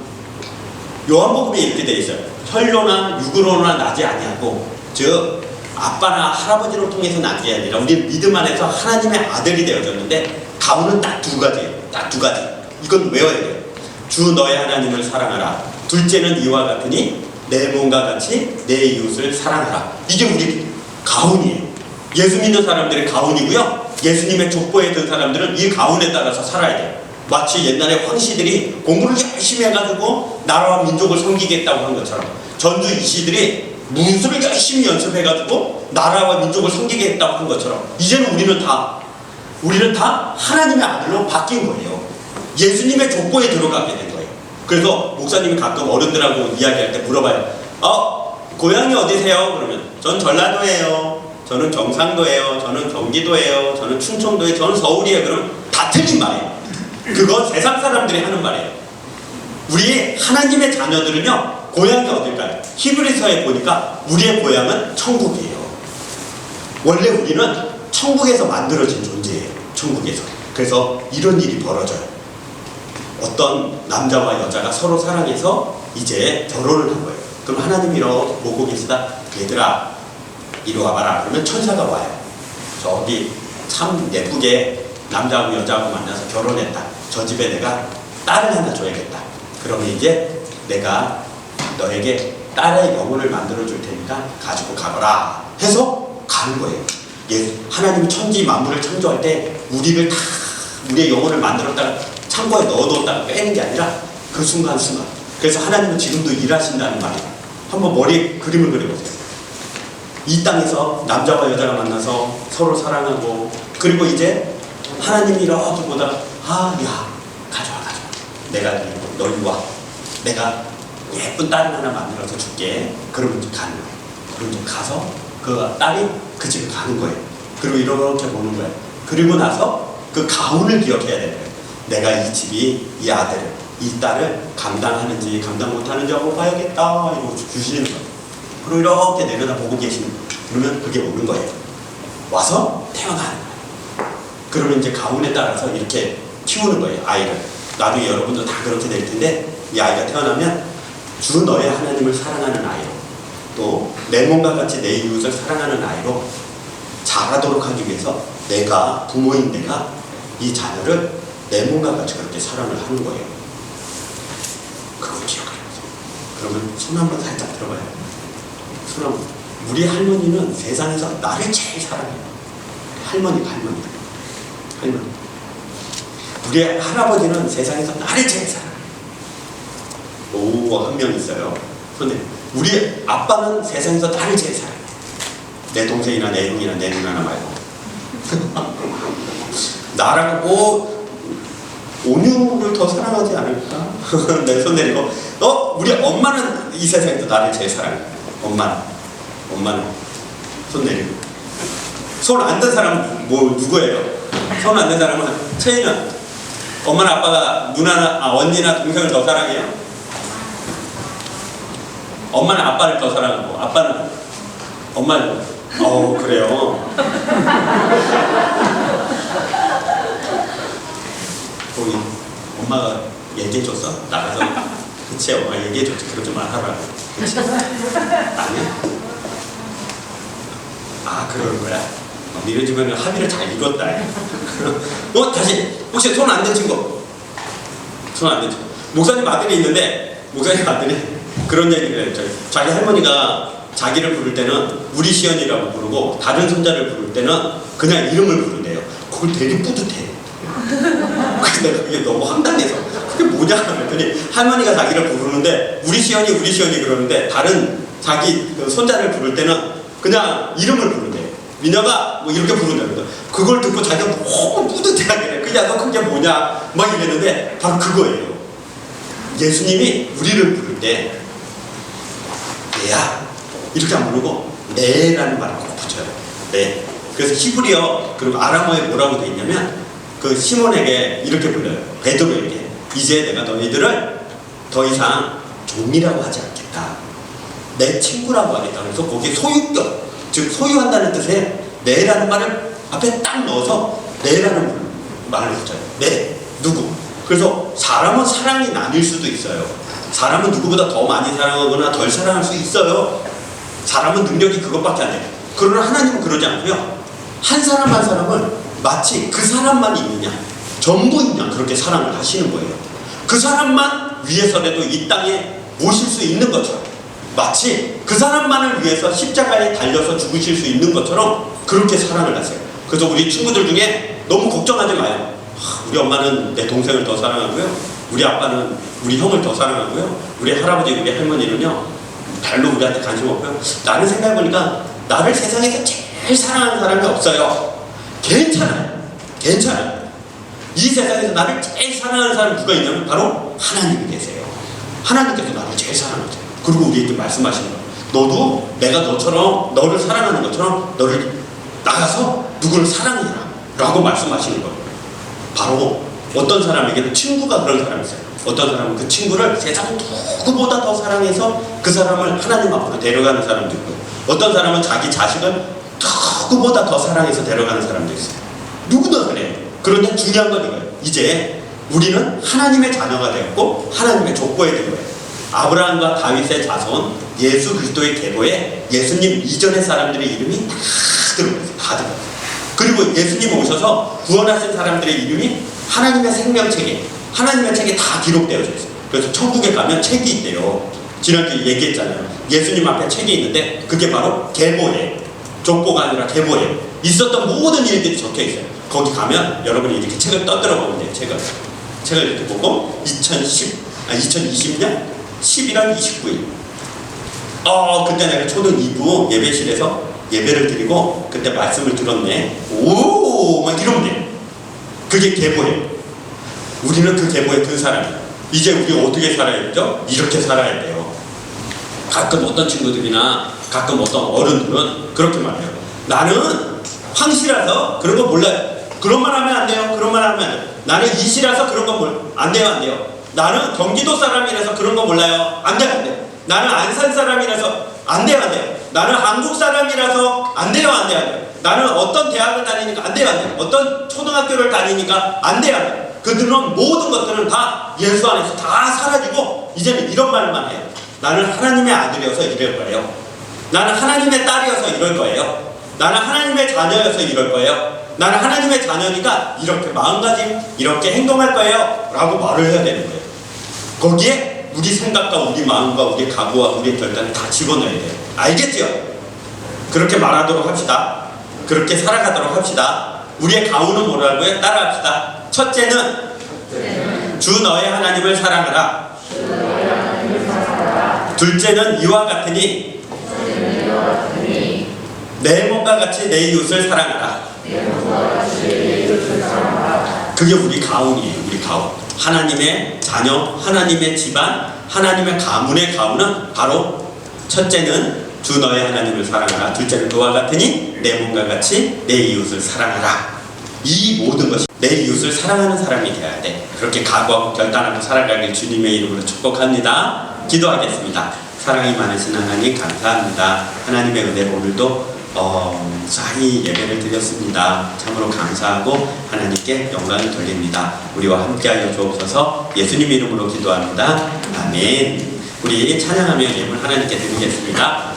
요한복음에 이렇게 되어 있어요. 혈로나 육으로나 나지 아니하고 즉 아빠나 할아버지를 통해서 난 게 아니라 우리 믿음 안에서 하나님의 아들이 되어졌는데 가훈은 딱 두 가지예요. 딱 두 가지. 이건 외워야 돼요. 주 너의 하나님을 사랑하라. 둘째는 이와 같으니 내 몸과 같이 내 이웃을 사랑하라. 이게 우리 가훈이에요. 예수 믿는 사람들의 가훈이고요. 예수님의 족보에 든 사람들은 이 가훈에 따라서 살아야 돼요. 마치 옛날에 황씨들이 공부를 열심히 해가지고 나라와 민족을 섬기겠다고 한 것처럼 전주 이씨들이 문수를 열심히 연습해가지고 나라와 민족을 섬기겠다고 한 것처럼 이제는 우리는 다 하나님의 아들로 바뀐 거예요. 예수님의 족보에 들어가게 된 거예요. 그래서 목사님이 가끔 어른들하고 이야기할 때 물어봐요. 고향이 어디세요? 그러면 전 전라도예요. 저는 경상도예요. 저는 경기도예요. 저는 충청도예요. 저는 서울이에요. 그러면 다 틀린 말이에요. 그건 세상 사람들이 하는 말이에요. 우리 하나님의 자녀들은요, 고향이 어딜까요? 히브리서에 보니까 우리의 고향은 천국이에요. 원래 우리는 천국에서 만들어진 존재예요. 천국에서. 그래서 이런 일이 벌어져요. 어떤 남자와 여자가 서로 사랑해서 이제 결혼을 한 거예요. 그럼 하나님이 이러고 보고 계시다. 얘들아 이리 와봐라. 그러면 천사가 와요. 저기 참 예쁘게 남자하고 여자하고 만나서 결혼했다. 저 집에 내가 딸을 하나 줘야겠다. 그러면 이제 내가 너에게 딸의 영혼을 만들어 줄 테니까 가지고 가거라 해서 가는 거예요. 예, 하나님이 천지 만물을 창조할 때 우리의 영혼을 만들었다가 창고에 넣어뒀다가 빼는 게 아니라 그 순간순간. 그래서 하나님은 지금도 일하신다는 말이에요. 한번 머리에 그림을 그려보세요. 이 땅에서 남자와 여자가 만나서 서로 사랑하고, 그리고 이제 하나님이 이렇게 보다가 야 가져와. 내가 너 이리 와. 내가 예쁜 딸 하나 만들어서 줄게. 그러면 이제 가는 거예요. 그럼 이제 가서 그 딸이 그 집에 가는 거예요. 그리고 이렇게 보는 거예요. 그리고 나서 그 가훈을 기억해야 되는 거예요. 내가 이 집이 이 아들을, 이 딸을 감당하는지 감당 못하는지 한번 봐야겠다 이러고 주시는 거예요. 그리고 이렇게 내려다보고 계시는 거예요. 그러면 그게 오는 거예요. 와서 태어나는 거예요. 그러면 이제 가훈에 따라서 이렇게 키우는 거예요. 아이를. 나도 여러분도 다 그렇게 될 텐데, 이 아이가 태어나면 주 너의 하나님을 사랑하는 아이로, 또 내 몸과 같이 내 이웃을 사랑하는 아이로 자라도록 하기 위해서 내가, 부모인 내가 이 자녀를 내 몸과 같이 그렇게 사랑을 하는 거예요. 그걸 기억하면서. 그러면 손 한번 살짝 들어봐요. 손 한번. 우리 할머니는 세상에서 나를 제일 사랑해요. 할머니. 우리 할아버지는 세상에서 나를 제일 사랑해요. 오, 한 명 있어요. 근데 우리 아빠는 세상에서 나를 제일 사랑해요. 내 동생이나 내 형이나 내 누나나 말고. 나랑 온유를 더 사랑하지 않을까? 내 손 내리고, 우리 엄마는 이 세상에서 나를 제일 사랑해. 엄마는 손 내리고. 손 안 든 사람은 누구예요? 손 안 든 사람은 채이는 엄마나 아빠가 누나나 언니나 동생을 더 사랑해요? 엄마는 아빠를 더 사랑하고, 아빠는 엄마를. 그래요. 거기 엄마가 얘기해줬어? 나가서. 그치, 엄마 얘기해줬지. 그러지 말아라. 그치? 아니야? 그러는 거야? 니네 집에는 합의를 잘 이뤘다. 다시. 혹시 손 안 된 친구? 손 안 된 친구. 목사님 아들이 있는데, 목사님 아들이 그런 얘기를 해요. 자기 할머니가 자기를 부를 때는 우리 시연이라고 부르고, 다른 손자를 부를 때는 그냥 이름을 부른대요. 그걸 되게 뿌듯해. 그래서 내가 그게 너무 황당해서 그게 뭐냐 그랬더니, 할머니가 자기를 부르는데 우리 시연이 그러는데, 다른 자기 그 손자를 부를 때는 그냥 이름을 부른대요. 민혁아 뭐 이렇게 부른다. 그걸 듣고 자기가 너무 뿌듯해하게 돼. 야, 너 그게 뭐냐 막 이랬는데, 바로 그거예요. 예수님이 우리를 부를 때 얘야 이렇게 안 부르고 네라는 말을 꼭 붙여요. 네. 그래서 히브리어 그리고 아람어에 뭐라고 돼 있냐면, 그 시몬에게 이렇게 불러요. 베드로에게. 이제 내가 너희들을 더 이상 종이라고 하지 않겠다. 내 친구라고 하겠다. 그래서 거기에 소유격, 즉 소유한다는 뜻의 내라는 말을 앞에 딱 넣어서 내라는 말을 붙여요. 네, 누구. 그래서 사람은 사랑이 나뉠 수도 있어요. 사람은 누구보다 더 많이 사랑하거나 덜 사랑할 수 있어요. 사람은 능력이 그것밖에 안 돼요. 그러나 하나님은 그러지 않고요. 한 사람 한 사람을 마치 그 사람만 있느냐, 전부 있냐, 그렇게 사랑을 하시는 거예요. 그 사람만 위해서라도 이 땅에 모실 수 있는 것처럼, 마치 그 사람만을 위해서 십자가에 달려서 죽으실 수 있는 것처럼 그렇게 사랑을 하세요. 그래서 우리 친구들 중에 너무 걱정하지 마요. 우리 엄마는 내 동생을 더 사랑하고요, 우리 아빠는 우리 형을 더 사랑하고요, 우리 할아버지 우리 할머니는요 별로 우리한테 관심 없고요. 나는 생각해보니까 나를 세상에서 제일 사랑하는 사람이 없어요. 괜찮아요. 이 세상에서 나를 제일 사랑하는 사람이 누가 있냐면 바로 하나님이 계세요. 하나님께서 나를 제일 사랑하세요. 그리고 우리에게 말씀하시는 거예요. 너도 내가 너처럼, 너를 사랑하는 것처럼 너를 나가서 누구를 사랑해라 라고 말씀하시는 거예요. 바로 어떤 사람에게는 친구가 그런 사람이 있어요. 어떤 사람은 그 친구를 세상 누구보다 더 사랑해서 그 사람을 하나님 앞으로 데려가는 사람도 있고, 어떤 사람은 자기 자식을 누구보다 더 사랑해서 데려가는 사람도 있어요. 누구나 그래요. 그런데 중요한 건 이거예요. 이제 우리는 하나님의 자녀가 되었고 하나님의 족보에 든 거예요. 아브라함과 다윗의 자손, 예수 그리스도의 계보에 예수님 이전의 사람들의 이름이 다 들어있어요. 다 들어있어요. 그리고 예수님 오셔서 구원하신 사람들의 이름이 하나님의 생명책에, 하나님의 책에 다 기록되어져 있어요. 그래서 천국에 가면 책이 있대요. 지난주에 얘기했잖아요. 예수님 앞에 책이 있는데 그게 바로 계보예요. 족보가 아니라 계보예요. 있었던 모든 일들이 적혀 있어요. 거기 가면 여러분이 이렇게 책을 떠들어 보면 돼요. 책을 이렇게 보고 2020년 11월 29일 그때 내가 초등 2부 예배실에서 예배를 드리고 그때 말씀을 들었네. 오, 막 이러면 돼요. 그게 계보예요. 우리는 그 계보에 든 사람이에요. 이제 우리 어떻게 살아야 되죠? 이렇게 살아야 돼요. 가끔 어떤 친구들이나 가끔 어떤 어른들은 그렇게 말해요. 나는 황씨라서 그런 거 몰라요. 그런 말 하면 안 돼요. 그런 말 하면 안 돼요. 나는 이씨라서 그런 거 안 돼요. 안 돼요. 나는 경기도 사람이라서 그런 거 몰라요. 안 돼요. 안 돼요. 나는 안산 사람이라서 안 돼요. 안 돼요. 나는 한국 사람이라서 안 돼요. 안 돼요. 안 돼요. 나는 어떤 대학을 다니니까 안 돼요. 안 돼요. 어떤 초등학교를 다니니까 안 돼요. 안 돼요. 그들은 모든 것들은 다 예수 안에서 다 사라지고 이제는 이런 말만 해요. 나는 하나님의 아들이어서 이럴 거예요. 나는 하나님의 딸이어서 이럴 거예요. 나는 하나님의 자녀여서 이럴 거예요. 나는 하나님의 자녀니까 이렇게 마음가짐, 이렇게 행동할 거예요. 라고 말을 해야 되는 거예요. 거기에 우리 생각과 우리 마음과 우리 각오와 우리의 결단을 다 집어넣어야 돼요. 알겠죠? 그렇게 말하도록 합시다. 그렇게 살아가도록 합시다. 우리의 가오는 뭐라고요? 따라합시다. 첫째는 주 너의 하나님을 사랑하라. 둘째는 이와 같으니 내 몸과 같이 내 이웃을 사랑하라. 그게 우리 가훈이에요. 우리 가훈. 하나님의 자녀, 하나님의 집안, 하나님의 가문의 가훈은 바로 첫째는 주 너의 하나님을 사랑하라. 둘째는 그와 같으니 내 몸과 같이 내 이웃을 사랑하라. 이 모든 것이 내 이웃을 사랑하는 사람이 되어야 돼. 그렇게 각오하고 결단하고 살아가길 주님의 이름으로 축복합니다. 기도하겠습니다. 사랑이 많으신 하나님 감사합니다. 하나님의 은혜로 오늘도 사히 예배를 드렸습니다. 참으로 감사하고 하나님께 영광을 돌립니다. 우리와 함께하여 주옵소서. 예수님 이름으로 기도합니다. 아멘. 우리 찬양하며 예물 하나님께 드리겠습니다.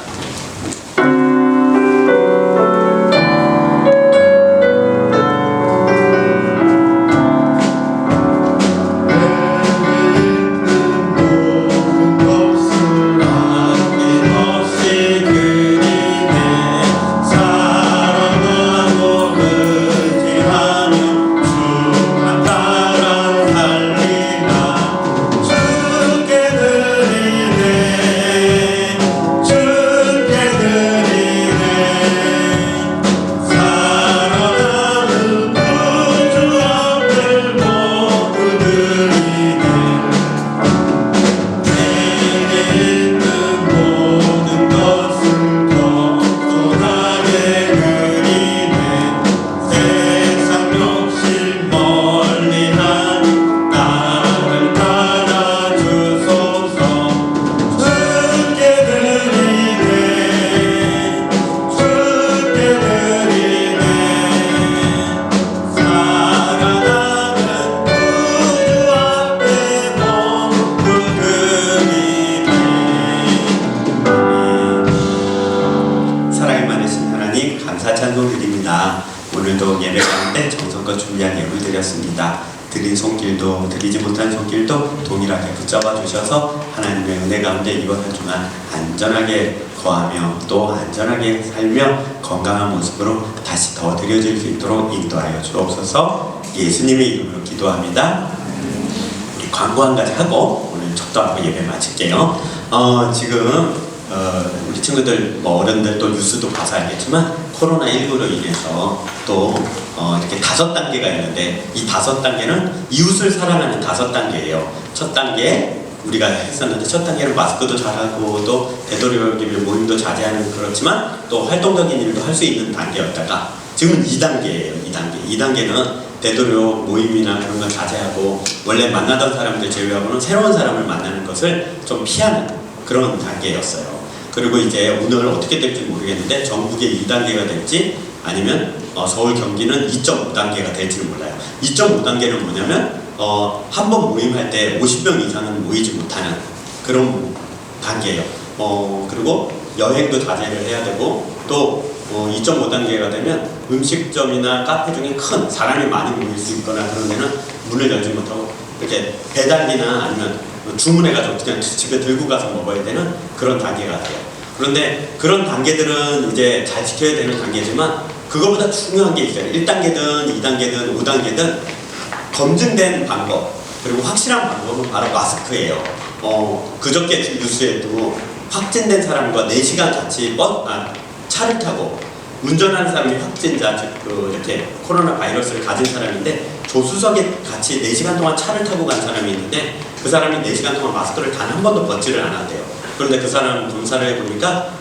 오늘도 예배 가운데 정성껏 준비한 예물 드렸습니다. 드린 손길도 드리지 못한 손길도 동일하게 붙잡아 주셔서 하나님의 은혜 가운데 이번 한 주간 안전하게 거하며 또 안전하게 살며 건강한 모습으로 다시 더 드려질 수 있도록 인도하여 주옵소서. 예수님의 이름으로 기도합니다. 우리 광고 한 가지 하고 오늘 적도하고 예배 마칠게요. 지금 우리 친구들 어른들 또 뉴스도 봐서 알겠지만 코로나19로 인해서 또 이렇게 5단계가 있는데 이 5단계는 이웃을 사랑하는 5단계예요. 첫 단계 우리가 했었는데 첫 단계는 마스크도 잘하고 또 되도록이면 모임도 자제하는 그렇지만 또 활동적인 일도 할 수 있는 단계였다가 지금은 2단계예요. 2단계는 되도록 모임이나 그런 걸 자제하고 원래 만나던 사람들 제외하고는 새로운 사람을 만나는 것을 좀 피하는 그런 단계였어요. 그리고 이제 오늘 어떻게 될지 모르겠는데 전국의 2단계가 될지 아니면 서울 경기는 2.5단계가 될지는 몰라요. 2.5단계는 뭐냐면 한 번 모임할 때 50명 이상은 모이지 못하는 그런 단계예요. 그리고 여행도 자제를 해야 되고 또 2.5단계가 되면 음식점이나 카페 중에 큰 사람이 많이 모일 수 있거나 그런 데는 문을 열지 못하고 이렇게 배달이나 아니면 주문해가지고 그냥 집에 들고 가서 먹어야 되는 그런 단계가 돼요. 그런데 그런 단계들은 이제 잘 지켜야 되는 단계지만 그거보다 중요한 게 있어요. 1단계든 2단계든 5단계든 검증된 방법 그리고 확실한 방법은 바로 마스크예요. 그저께 뉴스에도 확진된 사람과 4시간 같이 차를 타고 운전하는 사람이 확진자, 즉 이렇게 코로나 바이러스를 가진 사람인데 조수석에 같이 4시간 동안 차를 타고 간 사람이 있는데 그 사람이 4시간 동안 마스크를 단 한 번도 벗지를 않았대요. 그런데 그 사람 검사를 해보니까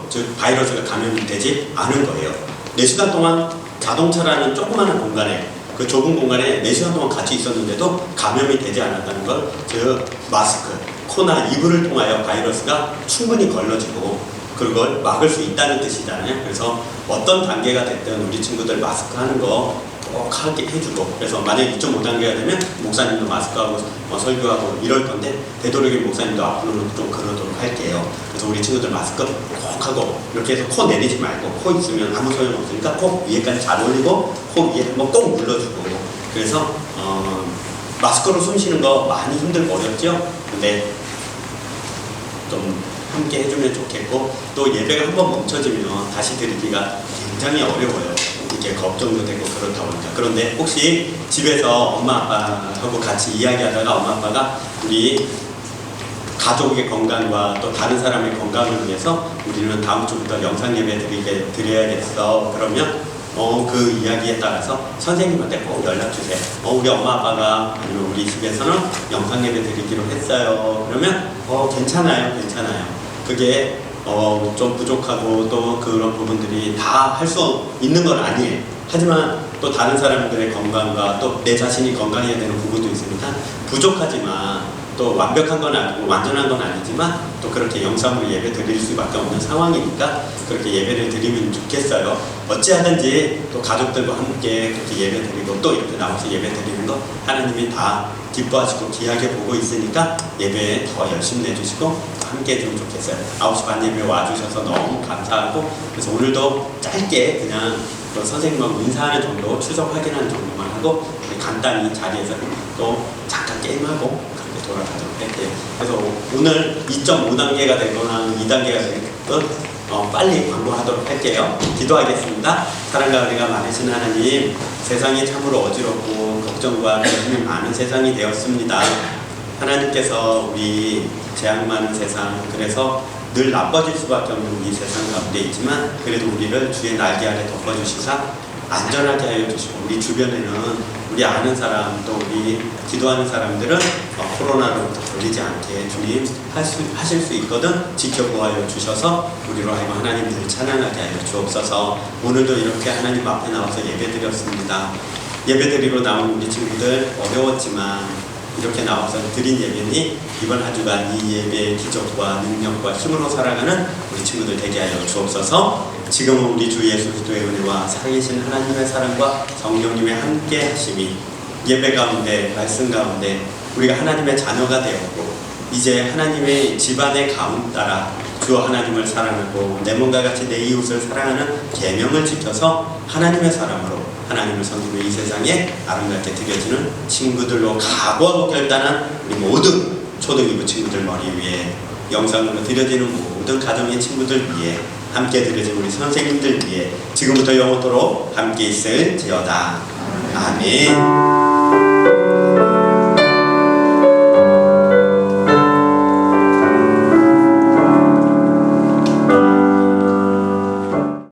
즉 바이러스가 감염이 되지 않은 거예요. 4시간 동안 자동차라는 조그마한 공간에 그 좁은 공간에 4시간 동안 같이 있었는데도 감염이 되지 않았다는 걸, 즉 마스크, 코나 이불을 통하여 바이러스가 충분히 걸러지고 그걸 막을 수 있다는 뜻이잖아요. 그래서 어떤 단계가 됐든 우리 친구들 마스크 하는 거 꼭 하게 해주고, 그래서 만약 2.5단계가 되면 목사님도 마스크하고 설교하고 이럴 건데 되도록이면 목사님도 앞으로는 좀 그러도록 할게요. 그래서 우리 친구들 마스크 꼭 하고 이렇게 해서 코 내리지 말고, 코 있으면 아무 소용 없으니까 코 위에까지 잘 올리고 코 위에 한번 꼭 눌러주고, 그래서 마스크로 숨 쉬는 거 많이 힘들고 어렵죠? 근데 좀 함께 해주면 좋겠고, 또 예배가 한번 멈춰지면 다시 드리기가 굉장히 어려워요. 이게 걱정도 되고 그렇다 보니까. 그런데 혹시 집에서 엄마 아빠하고 같이 이야기하다가 엄마 아빠가 우리 가족의 건강과 또 다른 사람의 건강을 위해서 우리는 다음 주부터 영상 예배 드려야겠어, 그러면 그 이야기에 따라서 선생님한테 꼭 연락 주세요. 우리 엄마 아빠가 아니면 우리 집에서는 영상 예배 드리기로 했어요. 그러면 괜찮아요. 그게 좀 부족하고 또 그런 부분들이 다 할 수 있는 건 아니에요. 하지만 또 다른 사람들의 건강과 또 내 자신이 건강해야 되는 부분도 있으니까, 부족하지만 또 완벽한 건 아니고 완전한 건 아니지만 또 그렇게 영상으로 예배 드릴 수밖에 없는 상황이니까 그렇게 예배를 드리면 좋겠어요. 어찌하든지 또 가족들과 함께 그렇게 예배 드리고 또 이렇게 나와서 예배 드리는 거 하나님이 다 기뻐하시고 귀하게 보고 있으니까 예배에 더 열심히 내주시고 함께 해주면 좋겠어요. 9시 반 예배 와주셔서 너무 감사하고, 그래서 오늘도 짧게 그냥 선생님하고 인사하는 정도, 추석 확인하는 정도만 하고 간단히 자리에서 또 잠깐 게임하고 그렇게 돌아가도록 할게요. 그래서 오늘 2.5단계가 되거나 2단계가 되건 빨리 광고하도록 할게요. 기도하겠습니다. 사랑과 은혜가 많으신 하나님, 세상이 참으로 어지럽고 걱정과 고민이 많은 세상이 되었습니다. 하나님께서 우리 재앙 많은 세상, 그래서 늘 나빠질 수밖에 없는 이 세상 가운데 있지만 그래도 우리를 주의 날개 아래 덮어주시사 안전하게 하여 주시고, 우리 주변에는 우리 아는 사람 또 우리 기도하는 사람들은 코로나로부터 걸리지 않게 주님 하실 수 있거든 지켜보아여 주셔서 우리로 하여금 하나님 늘 찬양하게 하여 주옵소서. 오늘도 이렇게 하나님 앞에 나와서 예배드렸습니다. 예배드리러 나온 우리 친구들 어려웠지만 이렇게 나와서 드린 예배니 이번 한 주간 이 예배의 기적과 능력과 힘으로 살아가는 우리 친구들 되게 하여 주옵소서. 지금은 우리 주 예수 그리스도의 은혜와 살아계신 하나님의 사랑과 성령님의 함께 하심이 예배 가운데 말씀 가운데 우리가 하나님의 자녀가 되었고 이제 하나님의 집안의 가움 따라 주 하나님을 사랑하고 내 몸과 같이 내 이웃을 사랑하는 계명을 지켜서 하나님의 사람으로 하나님을 섬기고 이 세상에 아름답게 드려지는 친구들로 각오하고 결단한 우리 모든 초등 2부 친구들 머리 위에, 영상으로 드려지는 모든 가정의 친구들 위에, 함께 드려진 우리 선생님들 위에 지금부터 영원토록 함께 있을지어다. 아멘.